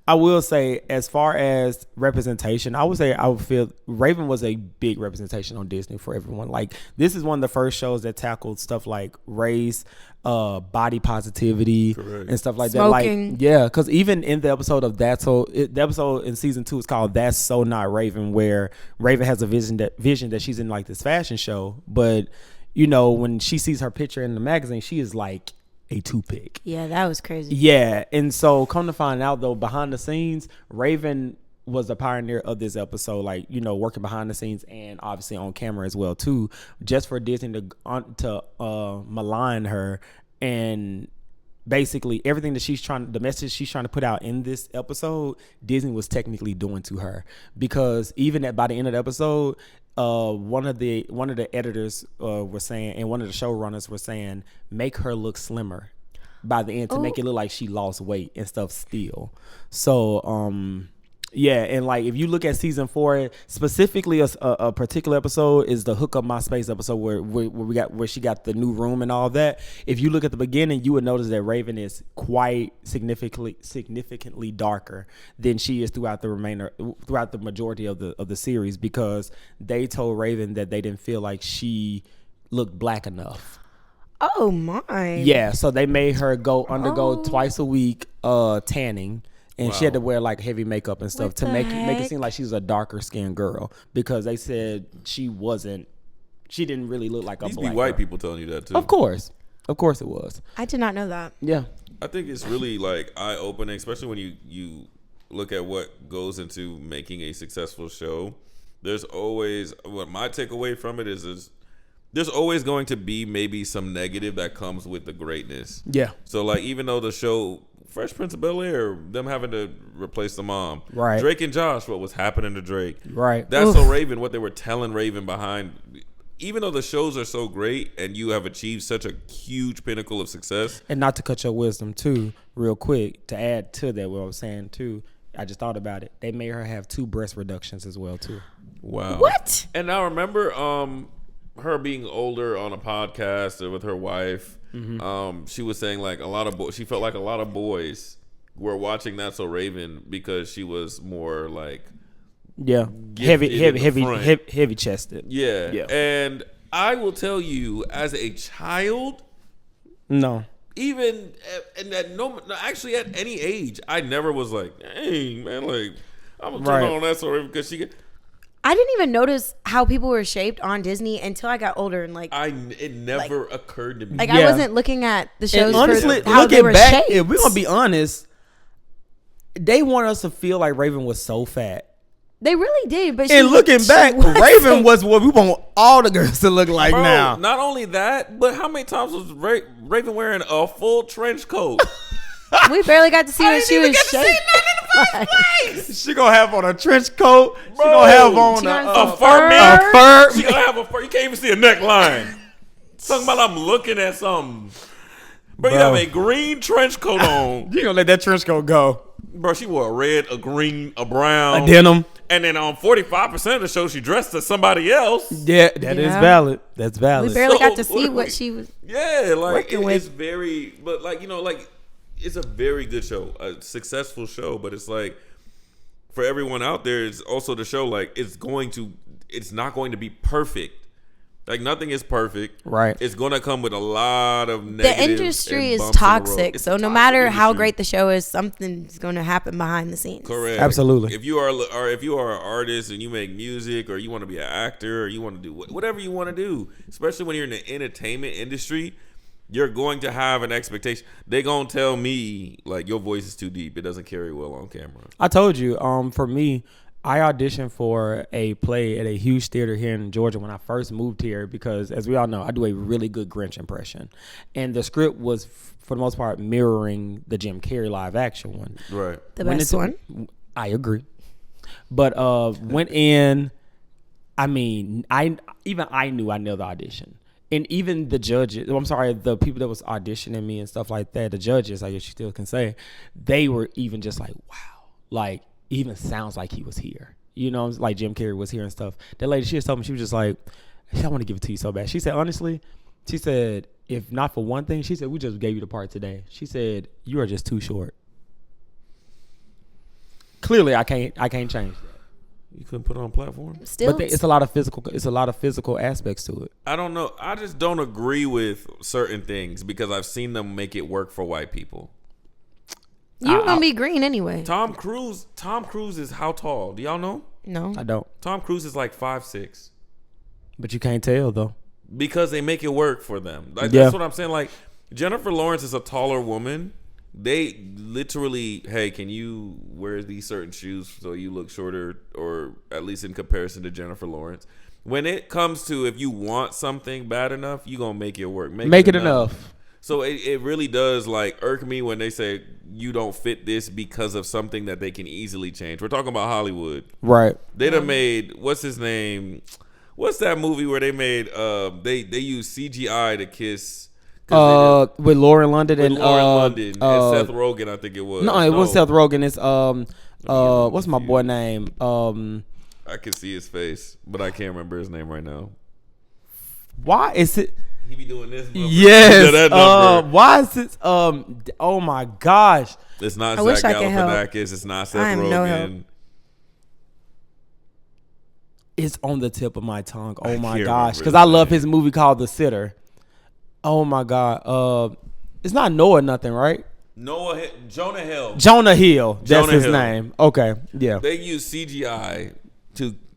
I will say, as far as representation, I would feel Raven was a big representation on Disney for everyone. Like, this is one of the first shows that tackled stuff like race, body positivity, and stuff like Smoking. that. Like, yeah, because even in the episode of the episode in season 2 is called "That's So Not Raven," where Raven has a vision that she's in like this fashion show, but when she sees her picture in the magazine, she is like a toothpick. Yeah, that was crazy. Yeah, and so come to find out though, behind the scenes, Raven was the pioneer of this episode, like, working behind the scenes and obviously on camera as well too, just for Disney to malign her. And basically everything that the message she's trying to put out in this episode, Disney was technically doing to her, because even by the end of the episode, one of the editors was saying, and one of the showrunners were saying, make her look slimmer by the end to make it look like she lost weight and stuff still. So yeah, and like if you look at season 4 specifically, a particular episode is the Hook Up My Space episode where she got the new room and all that. If you look at the beginning, you would notice that Raven is quite significantly darker than she is throughout the majority of the series, because they told Raven that they didn't feel like she looked black enough. Oh my. Yeah, so they made her undergo twice a week tanning. And she had to wear like heavy makeup and stuff to make it seem like she was a darker skinned girl, because they said she didn't really look like a These black be white girl. people telling you that too. Of course it was. I did not know that. Yeah. I think it's really like eye opening, especially when you look at what goes into making a successful show. There's always, what my takeaway from it is there's always going to be maybe some negative that comes with the greatness. Yeah. So like, even though the show Fresh Prince of Bel-Air, them having to replace the mom, right? Drake and Josh, what was happening to Drake, right? That's So Raven, what they were telling Raven behind. Even though the shows are so great and you have achieved such a huge pinnacle of success, and not to cut your wisdom too, real quick, to add to that, what I was saying too, I just thought about it. They made her have 2 breast reductions as well too. Wow. What? And I remember her being older on a podcast with her wife. She was saying like she felt like a lot of boys were watching That's So Raven because she was more like heavy chested. Yeah. And I will tell you, as a child, no, even actually at any age, I never was like, dang man, like I'm gonna turn on That's So Raven because she. I didn't even notice how people were shaped on Disney until I got older, and it never occurred to me. Like, I wasn't looking at the shows honestly, for how they were shaped. If we're gonna be honest, they want us to feel like Raven was so fat. They really did, but looking back, Raven was what we want all the girls to look like. Bro, now. Not only that, but how many times was Raven wearing a full trench coat? We barely got to see when she was shaped. She gonna have on a trench coat. Bro, she gonna have on a fur. She gonna have a fur. You can't even see a neckline. Talking about I'm looking at something. Bro, you have a green trench coat on. You gonna let that trench coat go? Bro, she wore a red, a green, a brown, a denim. And then on 45% of the show, she dressed as somebody else. Yeah, that is valid. That's valid. We barely got to see what she was. Yeah, like it's very, but like it's a very good show, a successful show. But it's like, for everyone out there, it's also the show like it's not going to be perfect. Like, nothing is perfect. Right. It's going to come with a lot of negative. The industry is toxic. So no matter how great the show is, something's going to happen behind the scenes. Correct. Absolutely. If you are an artist and you make music, or you want to be an actor, or you want to do whatever you want to do, especially when you're in the entertainment industry, you're going to have an expectation. They're going to tell me, like, your voice is too deep. It doesn't carry well on camera. I told you, for me, I auditioned for a play at a huge theater here in Georgia when I first moved here because, as we all know, I do a really good Grinch impression. And the script was, for the most part, mirroring the Jim Carrey live action one. Right. The best one. I agree. But went in, I mean, I knew I nailed the audition. And even the judges, the people that was auditioning me and stuff like that, the judges, I guess you still can say, they were even just like, wow. Like, even sounds like he was here. You know, like Jim Carrey was here and stuff. That lady, she just told me, she was just like, I want to give it to you so bad. She said, honestly, she said, if not for one thing, she said, we just gave you the part today. She said, you are just too short. Clearly, I can't change that. You couldn't put it on platform? Still, But it's a lot of physical aspects to it. I don't know. I just don't agree with certain things because I've seen them make it work for white people. you're gonna be green anyway. Tom Cruise is how tall? Do y'all know? No, I don't. Tom Cruise is like 5'6". But you can't tell, though. Because they make it work for them. Like, Yeah. That's what I'm saying. Like, Jennifer Lawrence is a taller woman. They literally, hey, can you wear these certain shoes so you look shorter, or at least in comparison to Jennifer Lawrence? When it comes to if you want something bad enough, you gonna make it work. Make it enough. So it really does like irk me when they say you don't fit this because of something that they can easily change. We're talking about Hollywood. Right. They done made, what's his name? What's that movie where they made they used CGI to kiss With Lauren London with and Lauren London and Seth Rogen, I think it was. No, it wasn't Seth Rogen. It's what's my boy name? I can see his face, but I can't remember his name right now. Why is it? He be doing this. Yes. That number. Why is it? Oh my gosh. It's not I wish Zach I could help. Galifianakis. It's not Seth I am Rogen. no help. It's on the tip of my tongue. Oh I my can't gosh. remember Because his I love name. his movie called The Sitter. Oh my God. It's not Noah nothing, right? Jonah Hill. Jonah Hill. That's Jonah his Hill. name. Okay. Yeah. They use CGI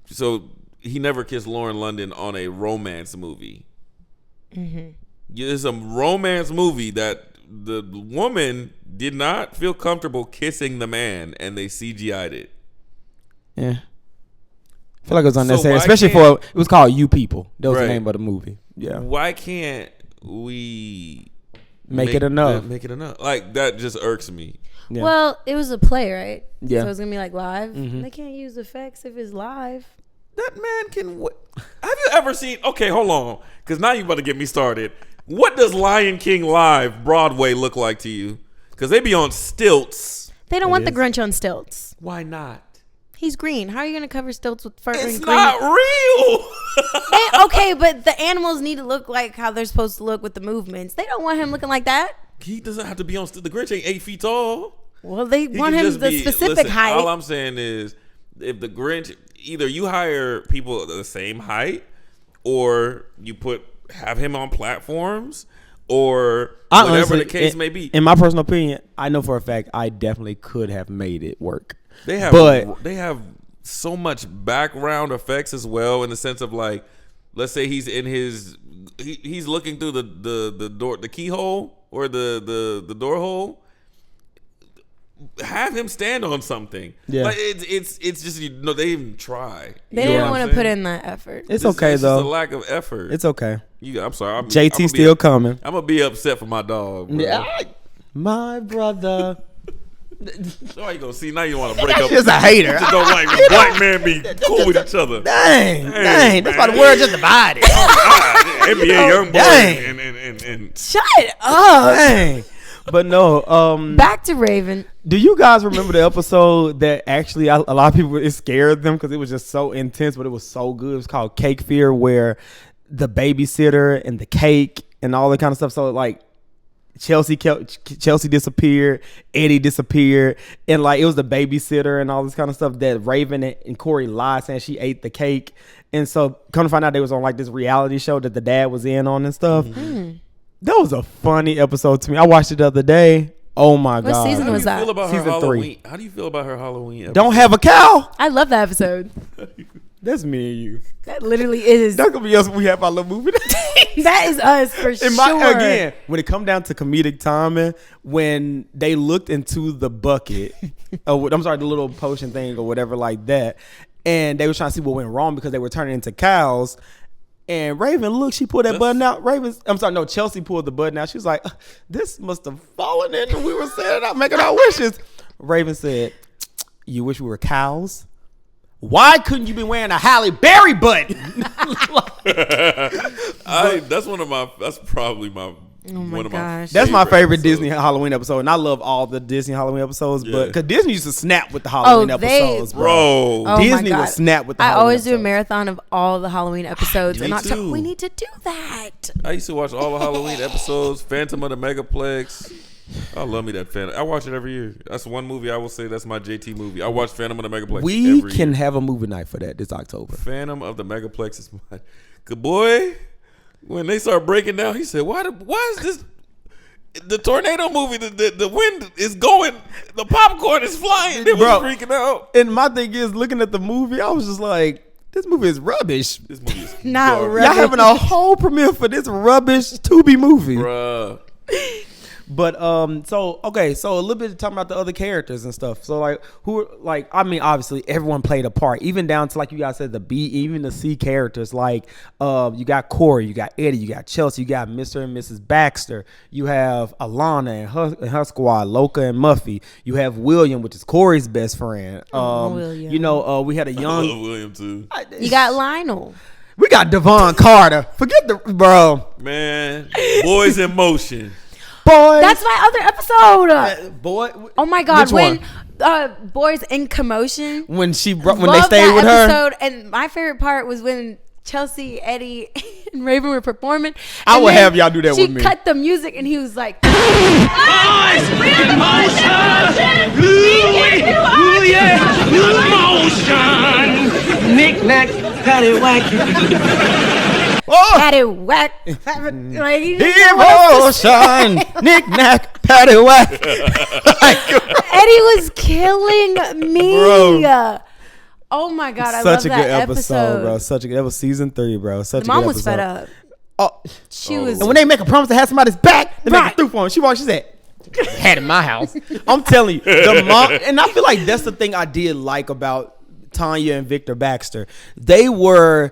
so he never kissed Lauren London on a romance movie. Mm-hmm. It's a romance movie that the woman did not feel comfortable kissing the man, and they CGI'd it. Yeah. I feel like it was So unnecessary, why especially can't- it was called You People. That was Right. the name of the movie. Yeah. Why can't we Make it enough. Make it enough. Like, that just irks me. Yeah. Well, it was a play, right? Yeah. So it's gonna be like live. Mm-hmm. They can't use effects if it's live. That man can. Have you ever seen? Okay, hold on, because now you about to get me started. What does Lion King live Broadway look like to you? Because they be on stilts. They don't want the Grinch on stilts. Why not? He's green. How are you gonna cover stilts with fur It's and green? not real. Okay, but the animals need to look like how they're supposed to look with the movements. They don't want him looking like that. He doesn't have to be on stilts. The Grinch ain't 8 feet tall. Well, they He want can him just the be- specific listen, height. All I'm saying is, if the Grinch, either you hire people the same height, or you have him on platforms, or whatever honestly, the case may be. In my personal opinion, I know for a fact I definitely could have made it work. They have so much background effects as well, in the sense of, like, let's say he's in he's looking through the door, the keyhole, or the door hole. Have him stand on something. Yeah. Like, it's just, they even try. They You know didn't what want I'm to put saying? in that effort. It's It's okay just though. a lack of effort. It's okay. I'm sorry. JT still coming. I'm gonna be upset for my dog. Bro. Yeah. My brother. So you gonna see now? You want to break up? Just a hater. You just don't like black men be cool with each other. Dang. That's why the world just divided. NBA young boy dang. and Shut up. Dang. But no. Back to Raven. Do you guys remember the episode that actually a lot of people, it scared them because it was just so intense, but it was so good? It was called Cake Fear, where the babysitter and the cake and all that kind of stuff. So like Chelsea disappeared, Eddie disappeared, and like it was the babysitter and all this kind of stuff that Raven and Corey lied saying she ate the cake. And so come to find out they was on like this reality show that the dad was in on and stuff. Mm-hmm. That was a funny episode to me. I watched it the other day. Oh my What God. season How do was you that? feel about her Season 3. Halloween? How do you feel about her Halloween episode? Don't have a cow. I love that episode. That's me and you. That literally is. That could be us when we have our little movie. That is us for sure. Again, when it come down to comedic timing, when they looked into the bucket, the little potion thing or whatever like that, and they were trying to see what went wrong because they were turning into cows. And Raven, look, she pulled that button out. Chelsea pulled the button out. She was like, this must have fallen in and we were setting out, making our wishes. Raven said, you wish we were cows? Why couldn't you be wearing a Halle Berry button? That's probably my one of my That's my favorite episodes. Disney Halloween episode, and I love all the Disney Halloween episodes. But because Disney used to snap with the Halloween episodes, bro. Oh Disney my God. would snap with the I Halloween always do a episodes. marathon of all the Halloween episodes, and too. we need to do that. I used to watch all the Halloween episodes. Phantom of the Megaplex. I love me that Phantom. I watch it every year. That's one movie I will say that's my JT movie. I watch Phantom of the Megaplex. We every can year. have a movie night for that this October. Phantom of the Megaplex is my good boy. When they start breaking down, he said, "Why is this?" The tornado movie, the wind is going, the popcorn is flying. They was freaking out. And my thing is, looking at the movie, I was just like, this movie is rubbish. This movie is Not garbage. rubbish. Y'all having a whole premiere for this rubbish Tubi movie. Bruh. But so a little bit talking about the other characters and stuff. So obviously everyone played a part, even down to, like you guys said, the B, even the C characters. Like you got Corey, you got Eddie, you got Chelsea, you got Mr. and Mrs. Baxter, you have Alana and her squad, Loca and Muffy. You have William, which is Corey's best friend. William. We had a I love young. William too. You got Lionel. We got Devon Carter. Forget the bro. Man, Boys in Motion. Boy, That's my other episode. boy. Oh my God! Which When Boys in Commotion. when they Loved stayed that with her. episode, and my favorite part was when Chelsea, Eddie, and Raven were performing. I and would then have y'all do that with me. She cut the music, and he was like, Boys in motion! Ooh yeah! Motion! Knick-knack, paddywhack. "Patty whack." Like, he didn't know what else to Emotion, knick-knack, paddywhack. Eddie was killing me. Bro. Oh my God, I Such love a good that episode, bro. That was season 3, bro. Such The a mom good was fed episode. up. Oh, She was. and when they make a promise to have somebody's back, they make Right. it through for him. She said, "Had in my house." I'm telling you, the mom, and I feel like that's the thing I did like about Tanya and Victor Baxter. They were,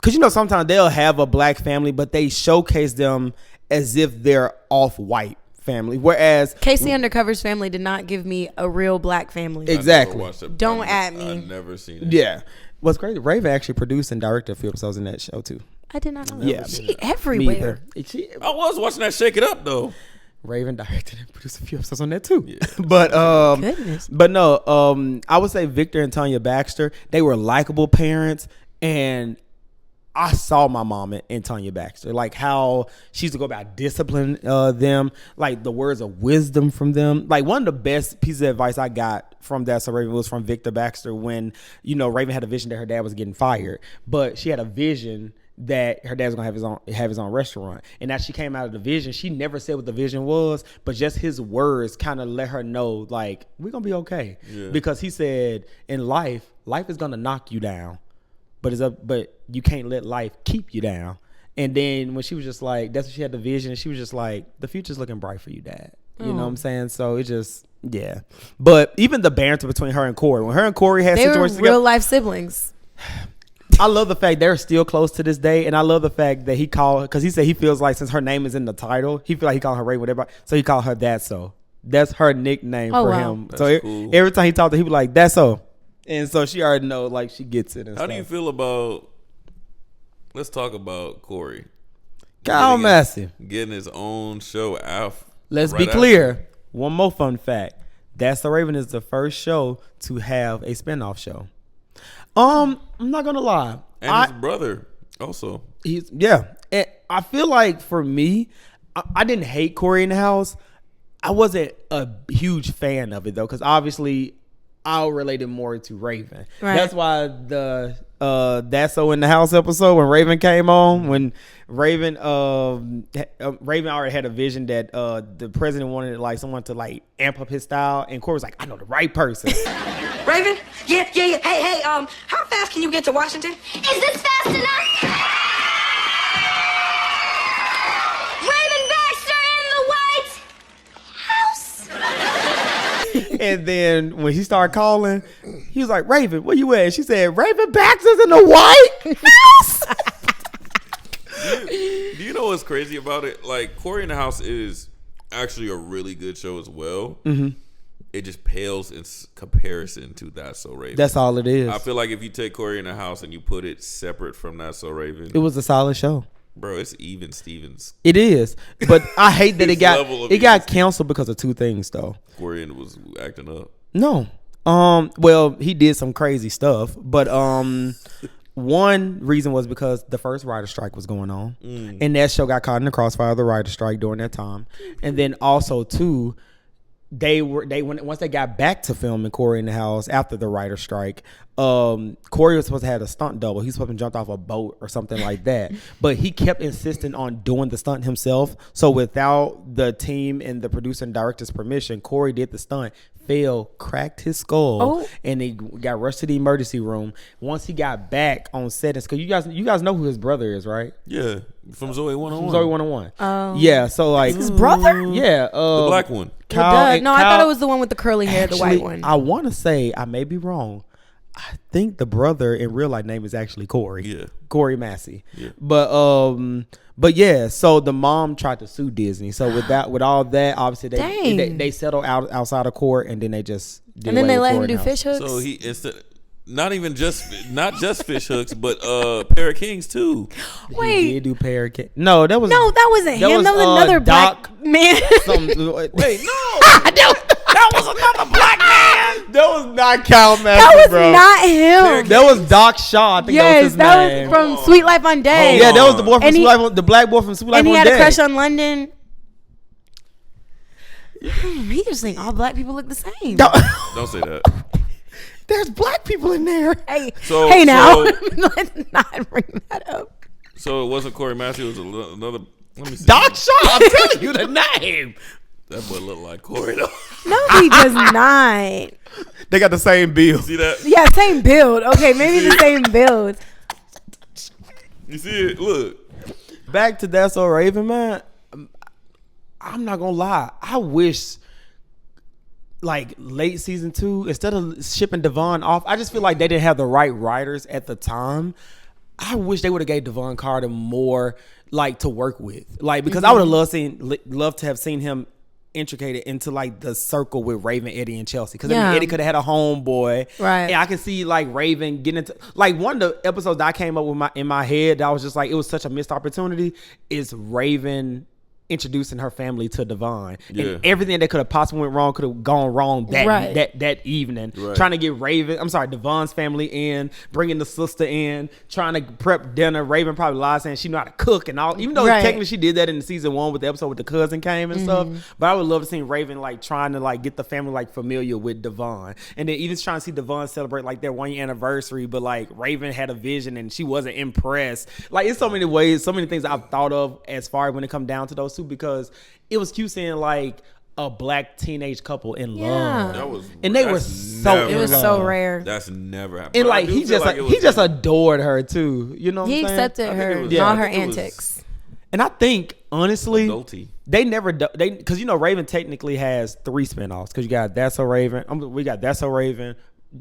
because sometimes they'll have a black family, but they showcase them as if they're off-white family, whereas Casey Undercover's family did not give me a real black family. Exactly. Don't at me. I've never seen it. yeah. What's crazy, Raven actually produced and directed a few episodes in that show too. I did not know that. Yeah. She Me everywhere. either. I was watching that Shake It Up though. Raven directed and produced a few episodes on that too. But Goodness. but no, I would say Victor and Tanya Baxter, they were likable parents, and I saw my mom in Tanya Baxter, like how she used to go about discipline them, like the words of wisdom from them. Like one of the best pieces of advice I got from that, so Raven, was from Victor Baxter when, Raven had a vision that her dad was getting fired, but she had a vision that her dad was gonna have his own restaurant. And as she came out of the vision, she never said what the vision was, but just his words kind of let her know, like, we're gonna be okay. Yeah. Because he said, in life is gonna knock you down, but you can't let life keep you down. And then when she was just like, that's when she had the vision, she was just like, the future's looking bright for you, Dad. You know what I'm saying? So it just, yeah. But even the banter between her and Corey, when her and Corey had They were situations real together, life siblings. I love the fact they're still close to this day, and I love the fact that he called, because he said he feels like since her name is in the title, he feel like he called her Ray, whatever, so he called her That So. That's her nickname for him. That's So cool. every time he talked to her, he was like, That's So. And so she already know, like, she gets it and How stuff. do you feel about? Let's talk about Corey. God massive. Getting his own show out. Let's right be after. clear. One more fun fact. That's the Raven is the first show to have a spinoff show. I'm not gonna lie. And his brother also. And I feel like for me, I didn't hate Corey in the House. I wasn't a huge fan of it though, because obviously I related more to Raven. Right. That's why the That's So in the House episode when Raven came on, when Raven Raven already had a vision that the president wanted like someone to like amp up his style, and Corey was like, I know the right person. Raven? Yeah. Hey, how fast can you get to Washington? Is this fast enough? Raven Baxter in the White House. And then when he started calling, he was like, Raven, where you at? And she said, Raven Baxter's in the White House. Do you know what's crazy about it? Like, Corey in the House is actually a really good show as well. Mm-hmm. It just pales in comparison to That's So Raven. That's all it is. I feel like if you take Corey in the House and you put it separate from That's So Raven, it was a solid show. Bro, it's even Stevens. It is, but I hate that it got canceled because of two things though. Corey was acting up. No, well, he did some crazy stuff, but one reason was because the first writer strike was going on, and that show got caught in the crossfire of the writer strike during that time, and then also too. Once they got back to filming Corey in the House after the writer strike, Corey was supposed to have a stunt double. He was supposed to jump off a boat or something like that. But he kept insisting on doing the stunt himself. So without the team and the producer and director's permission, Corey did the stunt, fell, cracked his skull, and he got rushed to the emergency room. Once he got back on set, because you guys know who his brother is, right? Yeah, from Zoe 101. Zoe 101. Yeah, so like his brother? Yeah, the black one. I thought it was the one with the curly hair, the white one. I want to say, I may be wrong. I think the brother in real life name is actually Corey. Yeah, Corey Massey. Yeah. But yeah, so the mom tried to sue Disney. So with all that, obviously they settled outside of court, and then they just and then they let him do fish hooks. So he not just fish hooks, but Pair of Kings too. Wait, he did do Pair of Kings. No, that wasn't him. That was another Doc, black man. Wait, no. That was another black man. That was not Cal Master, That was bro. not him. That was Doc Shaw. I think that was his name. That was from Sweet Life on Day. Yeah, that was the boy from Sweet Life, the black boy from Sweet Life on Day. And he had a crush on London. He just think all black people look the same. Don't say that. There's black people in there. Hey now. Let's not bring that up. So it wasn't Corey Massey. It was another. Let me see. Doc Shaw. I'm telling you the name. That boy look like Corey though. No, he does not. They got the same build. See that? Yeah, same build. Okay, maybe the same build. You see it? Look. Back to That's So Raven, man. I'm not gonna lie. I wish, like, late season 2, instead of shipping Devon off, I just feel like they didn't have the right writers at the time. I wish they would have gave Devon Carter more, like, to work with, like, because I would have loved to have seen him intricated into like the circle with Raven, Eddie, and Chelsea, because Eddie could have had a homeboy, right? And I can see like Raven getting into like one of the episodes that I came up with in my head that I was just like, it was such a missed opportunity, is Raven introducing her family to Devon, and everything that could have possibly went wrong could have gone wrong that evening. Trying to get Devon's family in, bringing the sister in, trying to prep dinner. Raven probably lied saying she know how to cook and all, even though technically she did that in season 1 with the episode with the cousin came and stuff. But I would love to see Raven like trying to like get the family like familiar with Devon, and then even trying to see Devon celebrate like their 1-year anniversary, but like Raven had a vision and she wasn't impressed. Like, it's so many ways, so many things I've thought of as far as when it come down to those two, because it was cute seeing like a black teenage couple in love. That was, and they were so in love. So rare. That's never happened. And like he just adored her too. You know what I'm saying? He accepted her, all her antics. And I think honestly, they never because you know Raven technically has 3 spinoffs, because you got That's So Raven. We got That's So Raven,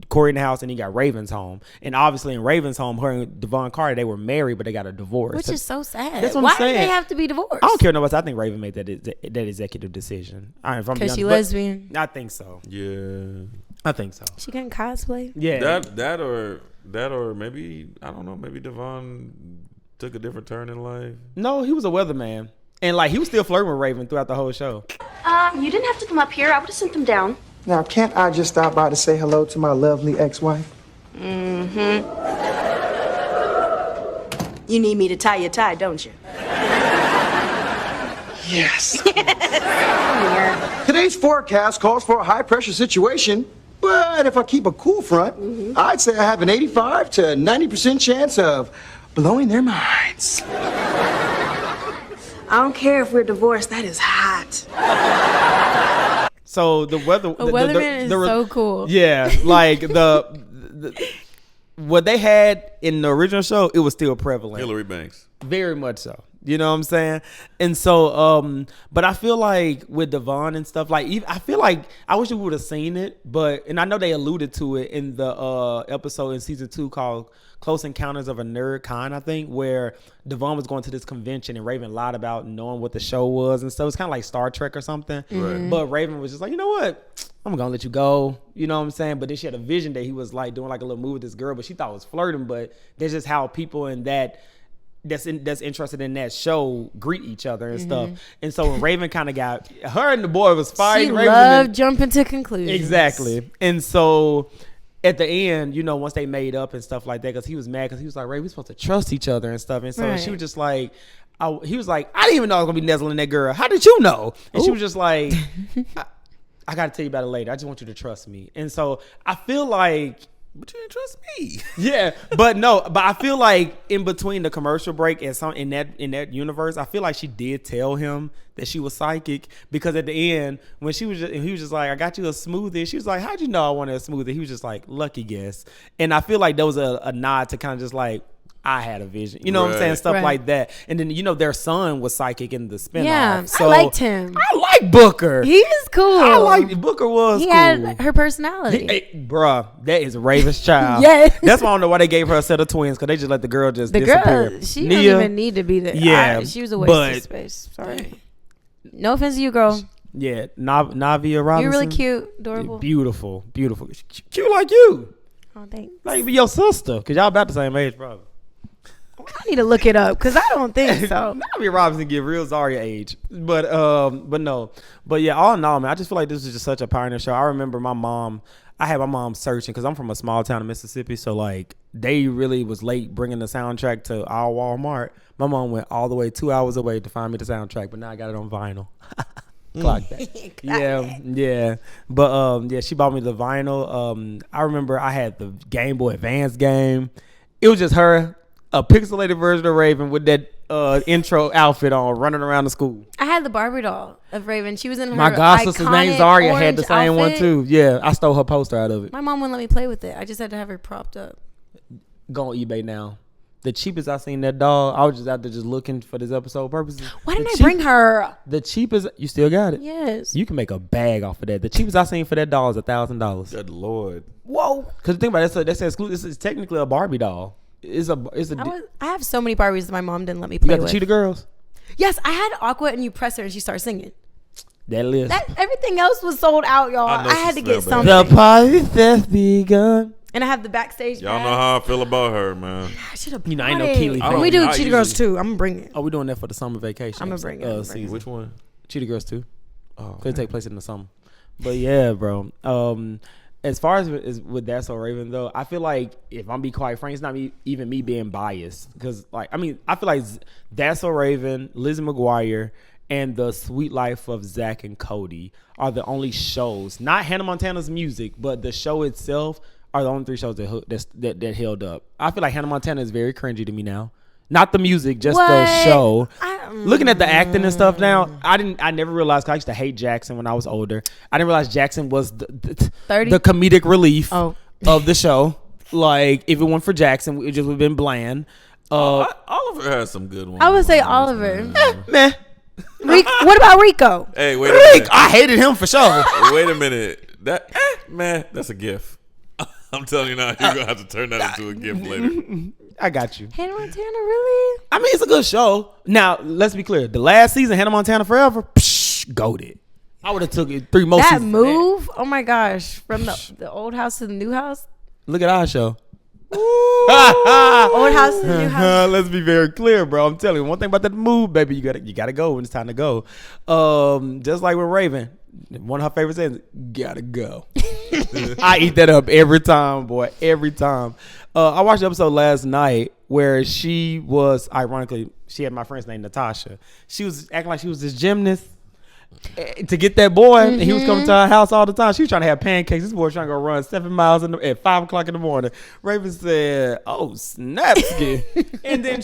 Corey in the House, and he got Raven's Home. And obviously in Raven's Home, her and Devon Carter, they were married, but they got a divorce. Which is so sad. That's what Why I'm saying. Did they have to be divorced? I don't care no much. I think Raven made that executive decision. Because she lesbian? I think so. Yeah. I think so. She couldn't cosplay? Yeah. That or maybe, I don't know, maybe Devon took a different turn in life. No, he was a weatherman. And like he was still flirting with Raven throughout the whole show. You didn't have to come up here. I would have sent them down. Now, can't I just stop by to say hello to my lovely ex-wife? Mm-hmm. You need me to tie your tie, don't you? Yes. Today's forecast calls for a high-pressure situation But if I keep a cool front, I'd say I have an 85 to 90% chance of blowing their minds. I don't care if we're divorced. That is hot. So the weatherman is so cool. Yeah, like the what they had in the original show, it was still prevalent. Hillary Banks. Very much so. You know what I'm saying? And so, but I feel like with Devon and stuff, like I feel like I wish we would have seen it, and I know they alluded to it in the episode in season 2 called Close Encounters of a Nerd Kind, I think, where Devon was going to this convention and Raven lied about knowing what the show was and stuff. It's kind of like Star Trek or something. Right. But Raven was just like, you know what? I'm gonna let you go. You know what I'm saying? But then she had a vision that he was like doing like a little move with this girl, but she thought it was flirting. But that's just how people in that's interested in that show greet each other and stuff. And so when Raven kind of got her and the boy was fighting. She Raven loved jumping to conclusions. Exactly. And so at the end, you know, once they made up and stuff like that, because he was mad because he was like, Ray, we're supposed to trust each other and stuff. And so she was just like, he was like, I didn't even know I was gonna be nuzzling that girl. How did you know? And she was just like, I gotta tell you about it later. I just want you to trust me. And so I feel like, but you didn't trust me. Yeah, but I feel like in between the commercial break and some in that universe, I feel like she did tell him that she was psychic, because at the end when he was just like, I got you a smoothie. She was like, how'd you know I wanted a smoothie? He was just like, lucky guess. And I feel like there was a nod to kind of just like, I had a vision, you know what I'm saying, stuff like that. And then, you know, their son was psychic in the spinoff. Yeah, so I liked him. I like Booker. He was cool. I liked Booker. He had her personality. Bruh, that is Raven's child. Yes. That's why I don't know why they gave her a set of twins, because they just let the girl just disappear. Girl, she didn't even need to be there. Yeah, she was a waste of space. Sorry. No offense to you, girl. Yeah, Navia Robinson. You're really cute, adorable. Beautiful. Cute like you. Oh, thanks. Like your sister, because y'all about the same age, probably. I need to look it up because I don't think so. Navia Robinson give real Zarya age, but no, but yeah, all in all, man, I just feel like this is just such a pioneer show. I remember I had my mom searching, because I'm from a small town in Mississippi, so like they really was late bringing the soundtrack to our Walmart. My mom went all the way 2 hours away to find me the soundtrack, but now I got it on vinyl. Clock that. Yeah. But yeah, she bought me the vinyl. I remember I had the Game Boy Advance game. It was just her, a pixelated version of Raven with that intro outfit on, running around the school. I had the Barbie doll of Raven. She was in her My god sister's name Zarya had the same outfit. One too. Yeah, I stole her poster out of it. My mom wouldn't let me play with it. I just had to have her propped up. Go on eBay now. The cheapest I seen that doll, I was just out there just looking for this episode purposes. Why didn't I bring her? The cheapest, you still got it? Yes. You can make a bag off of that. The cheapest I seen for that doll is $1,000. Good Lord. Whoa. Because think about it, that's exclusive. This is technically a Barbie doll. I have so many Barbies that my mom didn't let me play with. You got the Cheetah Girls? Yes, I had Aqua, and you press her and she starts singing. That list. Everything else was sold out, y'all. I had to get something. The party has begun. And I have the backstage. Y'all know how I feel about her, man. I should have. You know, I ain't no Keely fan. We do Cheetah Girls 2. I'm gonna bring it. Oh, we're doing that for the summer vacation. I'm gonna bring it. Season. Which one? Cheetah Girls 2. Oh, they take place in the summer. But yeah, bro. As far as with That's So Raven, though, I feel like, if I'm be quite frank, it's not even me being biased. Because, like, I mean, I feel like That's So Raven, Lizzie McGuire, and The Sweet Life of Zach and Cody are the only shows, not Hannah Montana's music, but the show itself are the only 3 shows that held up. I feel like Hannah Montana is very cringy to me now. Not the music, just the show. Looking at the acting and stuff now, I never realized, 'cause I used to hate Jackson when I was older. I didn't realize Jackson was the comedic relief of the show. Like, if it weren't for Jackson, it just would have been bland. Oliver has some good ones. I would say Oliver. Meh. What about Rico? Hey, wait a minute. I hated him for sure. Wait a minute. That's a gift. I'm telling you now, you're going to have to turn that into a gift later. I got you. Hannah Montana, really? I mean, it's a good show. Now, let's be clear. The last season, Hannah Montana Forever, goated. I would have took it 3 more seasons. That move? Oh, my gosh. From the old house to the new house? Look at our show. Old house to the new house. Let's be very clear, bro. I'm telling you, one thing about that move, baby, you gotta go when it's time to go. Just like with Raven, one of her favorite sayings, gotta go. I eat that up every time, boy. Every time. I watched the episode last night where she was, ironically, she had my friend's name, Natasha. She was acting like she was this gymnast. to get that boy. And he was coming to her house all the time. She was trying to have pancakes. This boy was trying to go run 7 miles at 5 o'clock in the morning. Raven said, "Oh, snapsky." And then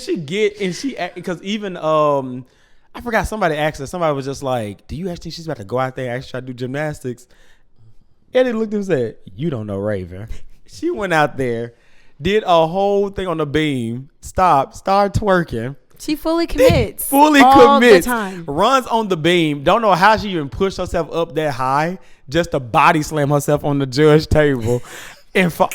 because even I forgot, somebody asked her. Somebody was just like, "Do you actually think she's about to go out there and actually try to do gymnastics?" Eddie looked at him and said, "You don't know Raven." She went out there, did a whole thing on the beam, started twerking. She fully commits. All the time. Runs on the beam. Don't know how she even pushed herself up that high just to body slam herself on the judge table. And bro,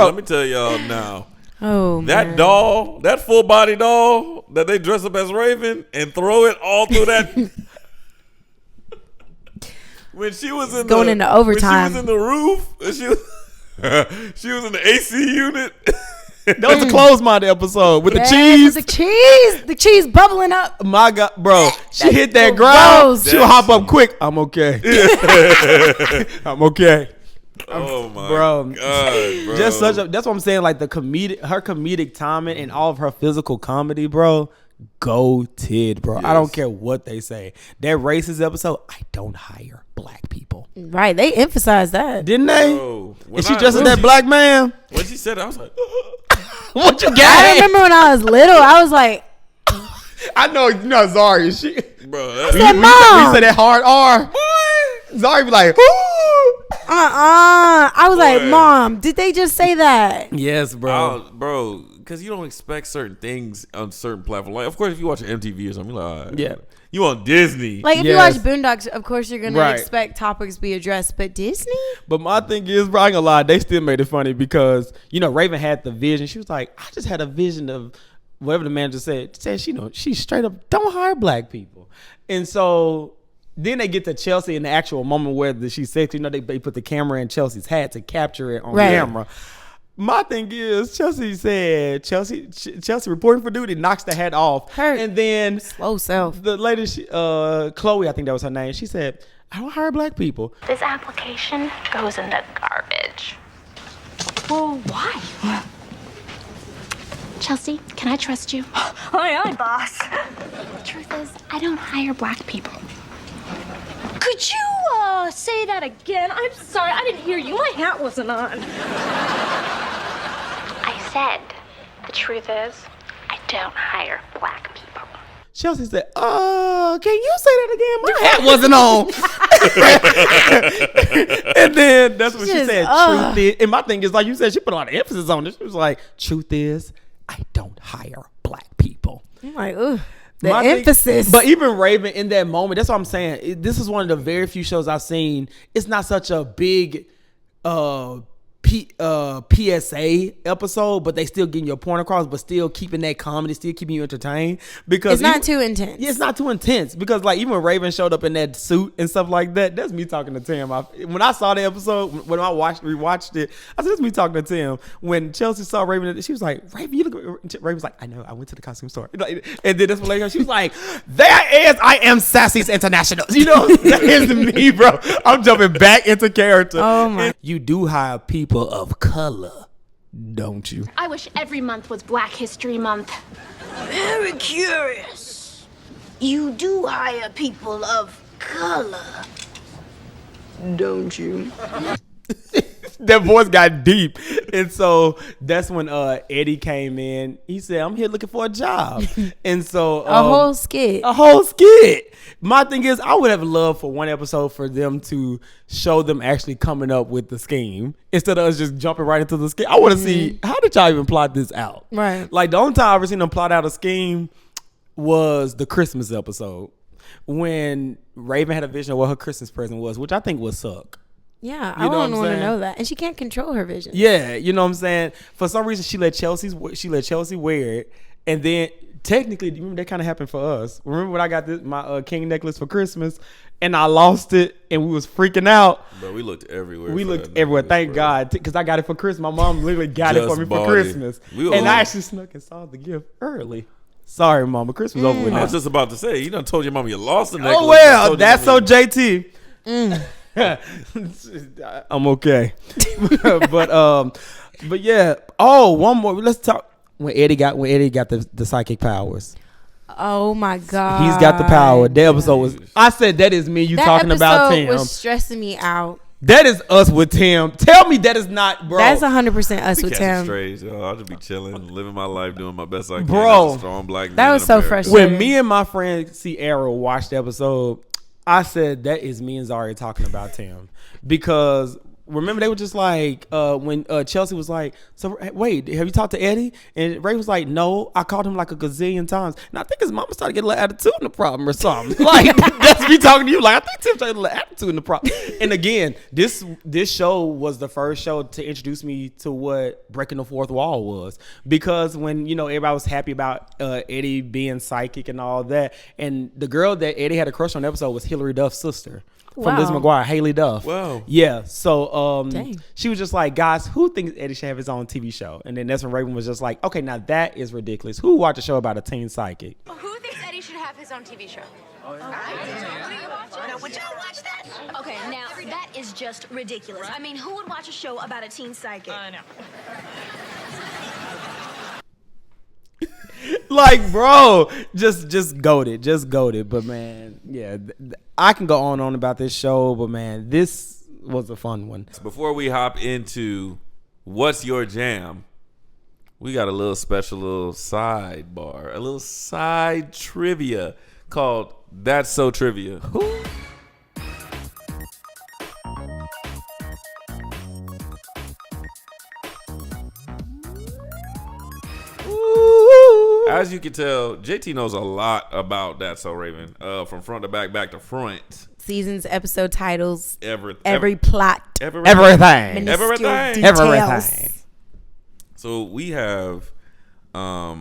let me tell y'all now. Oh, that man. doll, that full body doll that they dress up as Raven and throw it all through that. When she was in going into overtime, when she was in the roof, she was in the AC unit. That was a closed-minded episode with the cheese. The cheese bubbling up. My God, bro, she hit that gross. ground. She'll hop up quick. I'm okay. I'm okay. Oh my God, bro. Just that's what I'm saying. Like her comedic timing and all of her physical comedy, bro. Goated, bro. Yes. I don't care what they say. That racist episode, I don't hire black people. Right, they emphasized that, didn't they? Bro, and she dressed as that black man. When she said it, I was like, "What you got?" I remember when I was little, I was like, I know, Zari. Bro, I said, "Mom." We said that hard R. Zari be like, I was like, "Mom, did they just say that?" Yes, bro. Bro, because you don't expect certain things on certain platforms. Like, of course, if you watch MTV or something, you're like, all right, yeah. You on Disney. Like, if you watch Boondocks, of course, you're going to expect topics be addressed. But Disney? But my thing is, bro, I ain't gonna lie, they still made it funny because, Raven had the vision. She was like, I just had a vision of whatever the manager said. She straight up, don't hire black people. And so then they get to Chelsea in the actual moment where she said, they put the camera in Chelsea's hat to capture it on camera. My thing is, Chelsea said, Chelsea reporting for duty, knocks the hat off. And then slow self. The lady, Chloe, I think that was her name. She said, I don't hire black people. This application goes in the garbage. Well, why? Chelsea, can I trust you? Aye, boss. The truth is, I don't hire black people. Could you, say that again? I'm sorry, I didn't hear you. My hat wasn't on. I said, the truth is, I don't hire black people. Chelsea said, can you say that again? My hat wasn't on. And then that's what she said, truth is. And my thing is, like you said, she put a lot of emphasis on this. She was like, truth is, I don't hire black people. I'm like, ugh. The emphasis. But even Raven in that moment, that's what I'm saying. This is one of the very few shows I've seen. It's not such a big PSA episode, but they still getting your point across, but still keeping that comedy, still keeping you entertained. Because it's not too intense. Yeah, it's not too intense. Because like even when Raven showed up in that suit and stuff like that, that's me talking to Tim. When I saw the episode, when I rewatched it, I said, that's me talking to Tim. When Chelsea saw Raven, she was like, Raven, you look. Raven was like, I know, I went to the costume store. And then this one later, she was like, there is I Am Sassy's International. That is me, bro. I'm jumping back into character. Oh my. And you do hire people of color, don't you? I wish every month was Black History Month. Very curious. You do hire people of color, don't you? That voice got deep. And so that's when Eddie came in. He said, I'm here looking for a job. And so a whole skit. My thing is, I would have loved for one episode for them to show them actually coming up with the scheme instead of us just jumping right into the scheme. I want to see, how did y'all even plot this out? Right. Like the only time I ever seen them plot out a scheme was the Christmas episode when Raven had a vision of what her Christmas present was, which I think would suck. Yeah, I don't want to know that. And she can't control her vision. Yeah, you know what I'm saying? For some reason, she let Chelsea wear it. And then, technically, remember that kind of happened for us. Remember when I got my king necklace for Christmas, and I lost it, and we was freaking out. But we looked everywhere. We looked everywhere, thank God, because I got it for Christmas. My mom literally got it for me for Christmas. And I actually snuck and saw the gift early. Sorry, Mama. Christmas over with now. I was just about to say, you done told your mama you lost the necklace. Oh, well, that's so JT. I'm okay. but yeah. Oh, one more. Let's talk when Eddie got the psychic powers. Oh my god. He's got the power. That episode was. I said that is me. You that talking about Tim? That episode was stressing me out. That is us with Tim. Tell me that is not, bro. That's 100% us with Tim. Strays, yo. I'll just be chilling, living my life, doing my best I can. Bro, as a strong black man that was so frustrating. When me and my friend Sierra watched the episode, I said that is me and Zari talking about Tim, because remember they were just like when Chelsea was like, so wait, have you talked to Eddie? And Ray was like, no, I called him like a gazillion times. And I think his mama started getting a little attitude in the problem or something. Like that's me talking to you. Like I think Tim started a little attitude in the problem. And again, this show was the first show to introduce me to what breaking the fourth wall was, because when everybody was happy about Eddie being psychic and all that, and the girl that Eddie had a crush on the episode was Hilary Duff's sister. From Liz McGuire, Haley Duff. Wow. Yeah. So she was just like, guys, who thinks Eddie should have his own TV show? And then that's when Raven was just like, okay, now that is ridiculous. Who watch a show about a teen psychic? Who thinks Eddie should have his own TV show? Oh, yeah. Now, would y'all watch that? Okay, now that is just ridiculous. I mean, who would watch a show about a teen psychic? I know. Like, bro, just goated. But man, yeah, I can go on and on about this show, but man, this was a fun one. Before we hop into what's your jam, we got a little special little sidebar, a little side trivia called That's So Trivia. As you can tell, JT knows a lot about That's So Raven, from front to back to front. Seasons, episode titles, every plot, everything. So we have a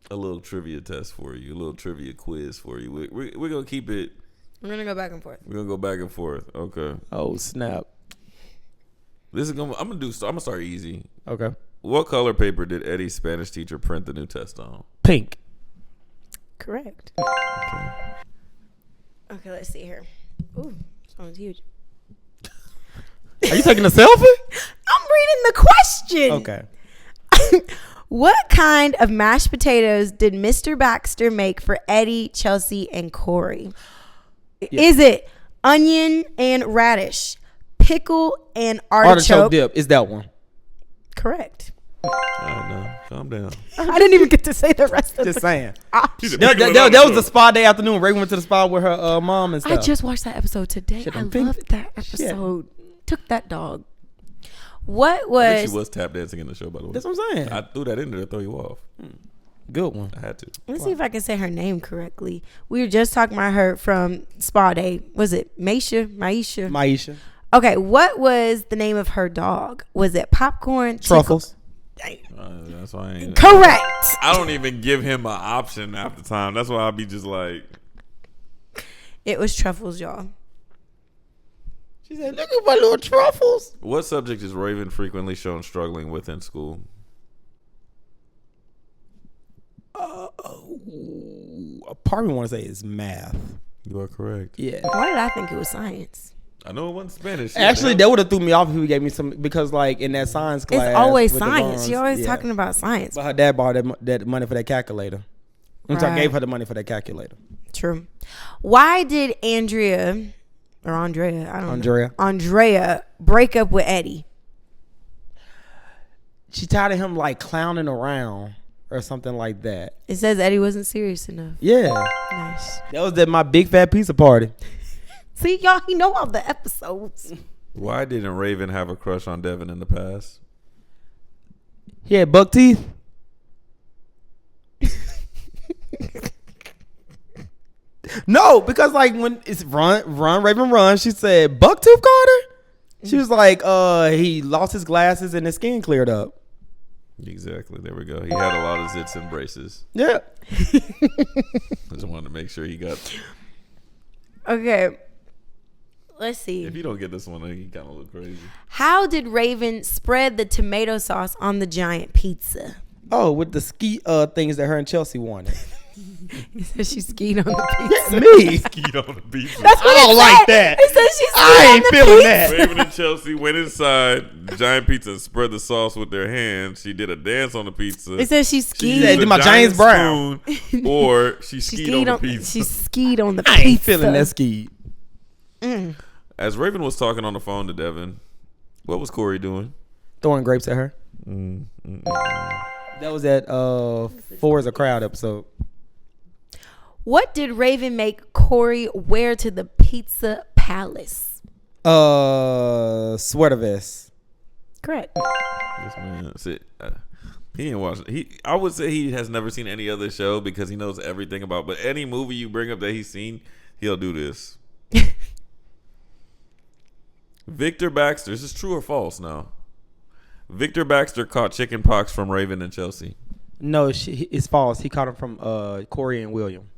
little trivia test for you, a little trivia quiz for you. We're gonna keep it. We're gonna go back and forth. We're gonna go back and forth. Okay. Oh snap! I'm gonna start easy. Okay. What color paper did Eddie's Spanish teacher print the new test on? Pink. Correct. Okay, let's see here. Ooh, this one's huge. Are you taking a selfie? I'm reading the question. Okay. What kind of mashed potatoes did Mr. Baxter make for Eddie, Chelsea, and Corey? Yeah. Is it onion and radish, pickle and artichoke dip? Is that one? Correct. No, calm down. I didn't even get to say the rest of Just saying. options. That was the spa day afternoon. Ray went to the spa with her mom and stuff. I just watched that episode today. I loved that episode. Took that dog. What was... I think she was tap dancing in the show, by the way. That's what I'm saying. I threw that in there to throw you off. Good one. I had to. Let's see if I can say her name correctly. We were just talking about her from spa day. Was it Maisha? Okay, what was the name of her dog? Was it Popcorn? Truffles. That's why I ain't. Correct. I don't even give him an option half the time. That's why I'll be just like. It was Truffles, y'all. She said, look at my little Truffles. What subject is Raven frequently shown struggling with in school? A part of me want to say is math. You are correct. Yeah. Why did I think it was science? I know it wasn't Spanish. Actually, that would have threw me off if he gave me some, because like in that science class, it's always science. You're always talking about science. But her dad bought that money for that calculator. So I gave her the money for that calculator. True. Why did Andrea break up with Eddie? She tired of him like clowning around or something like that. It says Eddie wasn't serious enough. Yeah. Nice. That was my big fat pizza party. See, y'all, he know all the episodes. Why didn't Raven have a crush on Devin in the past? He had buck teeth. No, because like when it's run, Raven, run, she said Bucktooth Carter. She was like, he lost his glasses and his skin cleared up. Exactly. There we go. He had a lot of zits and braces. Yeah. I just wanted to make sure he got. Okay. Let's see. If you don't get this one, he kind of look crazy. How did Raven spread the tomato sauce on the giant pizza? Oh, with the ski things that her and Chelsea wanted. He said she skied on the pizza. Me. Skied on the pizza. That's what I don't like that. He said she skied I ain't on the feeling pizza. that. Raven and Chelsea went inside Giant Pizza and spread the sauce with their hands. She did a dance on the pizza. It says she She skied. used said, a my giant James Brown. spoon, or she skied on the pizza. She skied on the I pizza. ain't feeling that ski. As Raven was talking on the phone to Devin, what was Corey doing? Throwing grapes at her. That was that Four is a Crowd episode. What did Raven make Corey wear to the pizza palace? Sweater vest. Correct. This man, he didn't watch it. I would say he has never seen any other show because he knows everything about. But any movie you bring up that he's seen, he'll do this. Victor Baxter. This is true or false now? Victor Baxter caught chicken pox from Raven and Chelsea. No, it's false. He caught him from Corey and William.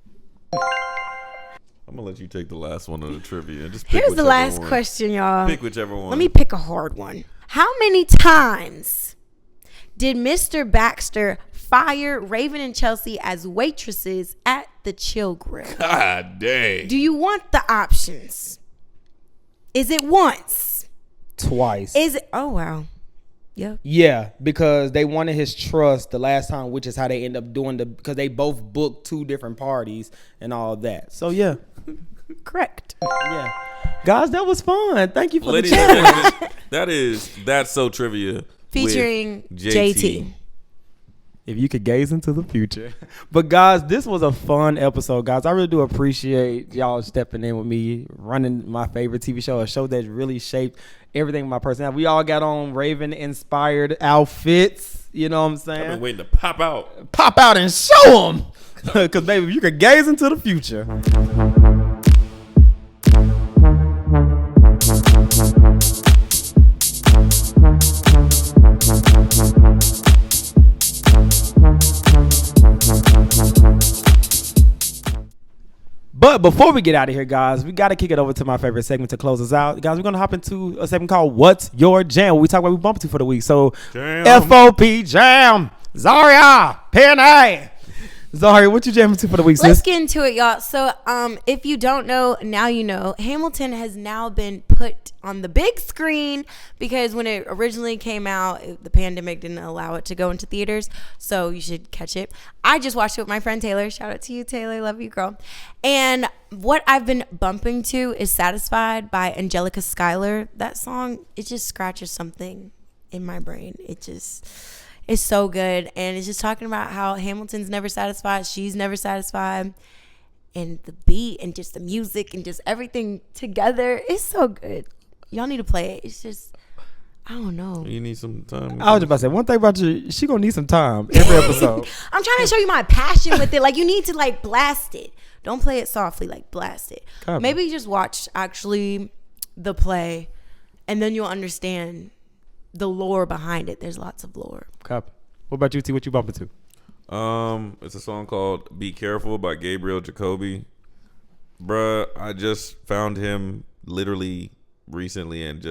I'm gonna let you take the last one of the trivia. Just pick Here's the whichever last one. question, y'all. Pick whichever one. Let me pick a hard one. How many times did Mr. Baxter fire Raven and Chelsea as waitresses at the Chill Grill? God dang. Do you want the options? Is it once? Twice. Is it? Oh, wow. Yep. Yeah, because they wanted his trust the last time, which is how they end up doing because they both booked 2 different parties and all that. So yeah, correct. Yeah, guys, that was fun. Thank you for Ladies the and challenge. gentlemen, that's so trivia Featuring with JT. If you could gaze into the future. But guys, this was a fun episode, guys. I really do appreciate y'all stepping in with me, running my favorite TV show, a show that really shaped everything with my personality. We all got on Raven-inspired outfits. You know what I'm saying? I've been waiting to pop out. Pop out and show them. Because, baby, you could gaze into the future. But before we get out of here, guys, we got to kick it over to my favorite segment to close us out. Guys, we're going to hop into a segment called What's Your Jam? Where we talk about what we bump to for the week. So, Jam. FOP Jam. Zaria. Penny. Zaria, what you jamming to for the week, sis? Let's get into it, y'all. So, if you don't know, now you know. Hamilton has now been put on the big screen because when it originally came out, the pandemic didn't allow it to go into theaters. So you should catch it. I just watched it with my friend Taylor. Shout out to you, Taylor. Love you, girl. And what I've been bumping to is Satisfied by Angelica Schuyler. That song, it just scratches something in my brain. It's so good. And it's just talking about how Hamilton's never satisfied. She's never satisfied. And the beat and just the music and just everything together. It's so good. Y'all need to play it. It's just, I don't know. You need some time. I was just about to say, one thing about you, she going to need some time every episode. I'm trying to show you my passion with it. Like, you need to, like, blast it. Don't play it softly. Like, blast it. Copy. Maybe just watch, actually, the play. And then you'll understand the lore behind it. There's lots of lore. Copy. What about you, T? What you bumping to? It's a song called Be Careful by Gabriel Jacoby. Bruh, I just found him literally recently and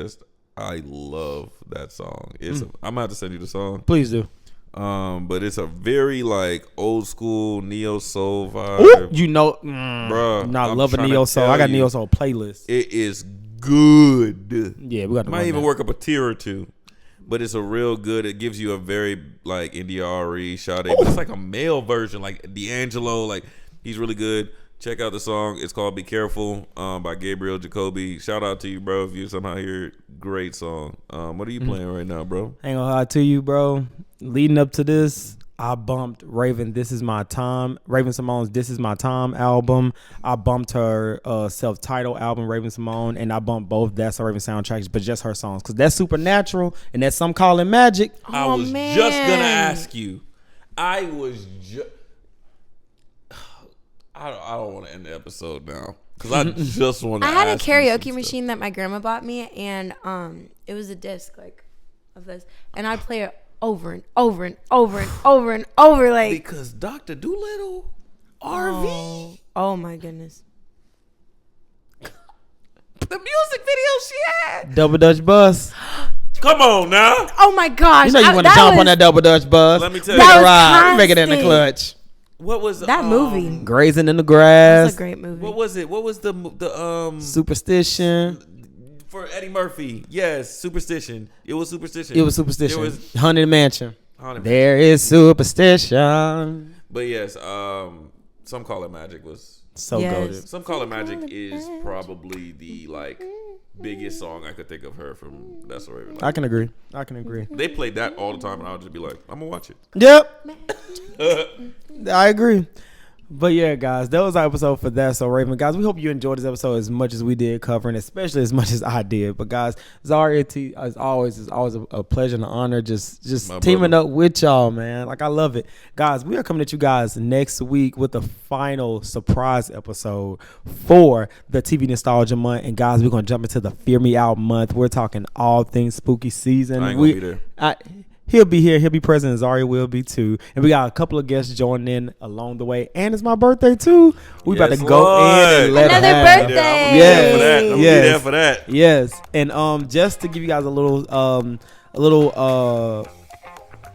I love that song. I'm gonna have to send you the song. Please do. But it's a very like old school neo soul vibe. Ooh, you know, bruh. I love a neo soul. I got a neo soul playlist. It is good. Yeah, we got to might even work up a tier or two. But it's a real good. It gives you a very like Indie Sade, but it's like a male version, like D'Angelo. Like he's really good. Check out the song. It's called "Be Careful" by Gabriel Jacoby. Shout out to you, bro. If you somehow hear it, great song. What are you playing right now, bro? Ain't gonna lie to you, bro. Leading up to this, I bumped Raven. This is my time. Raven-Symoné's "This Is My Time" album. I bumped her self-titled album, Raven-Symoné, and I bumped both That's a Raven soundtracks, but just her songs, cause that's Supernatural and that's Some Call It Magic. I was just gonna ask you. I don't want to end the episode now because I just want to. I had a karaoke machine that my grandma bought me, and it was a disc like of this, and I'd play it over and over and over and over and over, like because Dr. Dolittle, RV. Oh my goodness. The music video she had. Double Dutch Bus. Come on now. Oh my gosh. You know you want to jump on that Double Dutch Bus. Let me tell Make you. it ride. Make it in the clutch. What was that movie? Grazing in the Grass. That's a great movie. What was it? What was the Superstition for Eddie Murphy? Yes, Superstition. It was Superstition. It was Superstition. It was Haunted Mansion. Haunted There is superstition. But yes, Some Call It Magic was so goated. Some Call It Magic is probably the biggest song I could think of her from That's So Raven. I can agree. They played that all the time, and I would just be like, I'm gonna watch it. Yep. I agree. But yeah, guys, that was our episode for That's So Raven. Guys, we hope you enjoyed this episode as much as we did covering, especially as much as I did. But guys, Zaria T, as always, is always a pleasure and an honor just teaming up with y'all, man. Like, I love it. Guys, we are coming at you guys next week with the final surprise episode for the TV Nostalgia Month. And guys, we're going to jump into the Fear Me Out month. We're talking all things spooky season. I ain't going to be there. He'll be here. He'll be present. Zaria will be too. And we got a couple of guests joining in along the way. And it's my birthday too. We about to go in and let another birthday. Yeah, I'm be there for that. Yes. And just to give you guys a little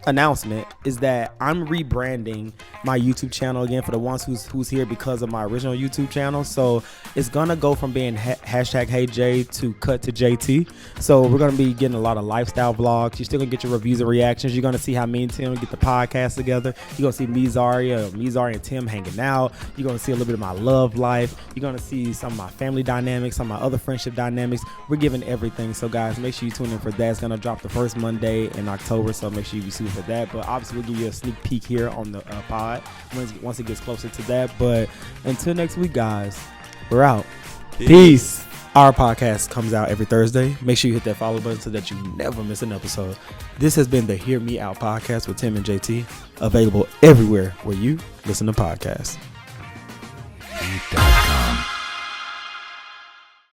announcement is that I'm rebranding my YouTube channel again for the ones who's here because of my original YouTube channel. So it's gonna go from being hashtag Hey J to Cut to JT. So we're gonna be getting a lot of lifestyle vlogs. You're still gonna get your reviews and reactions. You're gonna see how me and Tim get the podcast together. You're gonna see me, Zaria and Tim hanging out. You're gonna see a little bit of my love life. You're gonna see some of my family dynamics, some of my other friendship dynamics. We're giving everything. So guys, make sure you tune in for that. It's gonna drop the first Monday in October. So make sure you be super for that. But obviously we'll give you a sneak peek here on the pod once it gets closer to that. But until next week, guys, we're out. Peace. Our podcast comes out every Thursday. Make sure you hit that follow button so that you never miss an episode. This has been the Hear Me Out podcast with Tim and JT, available everywhere where you listen to podcasts. Beat.com.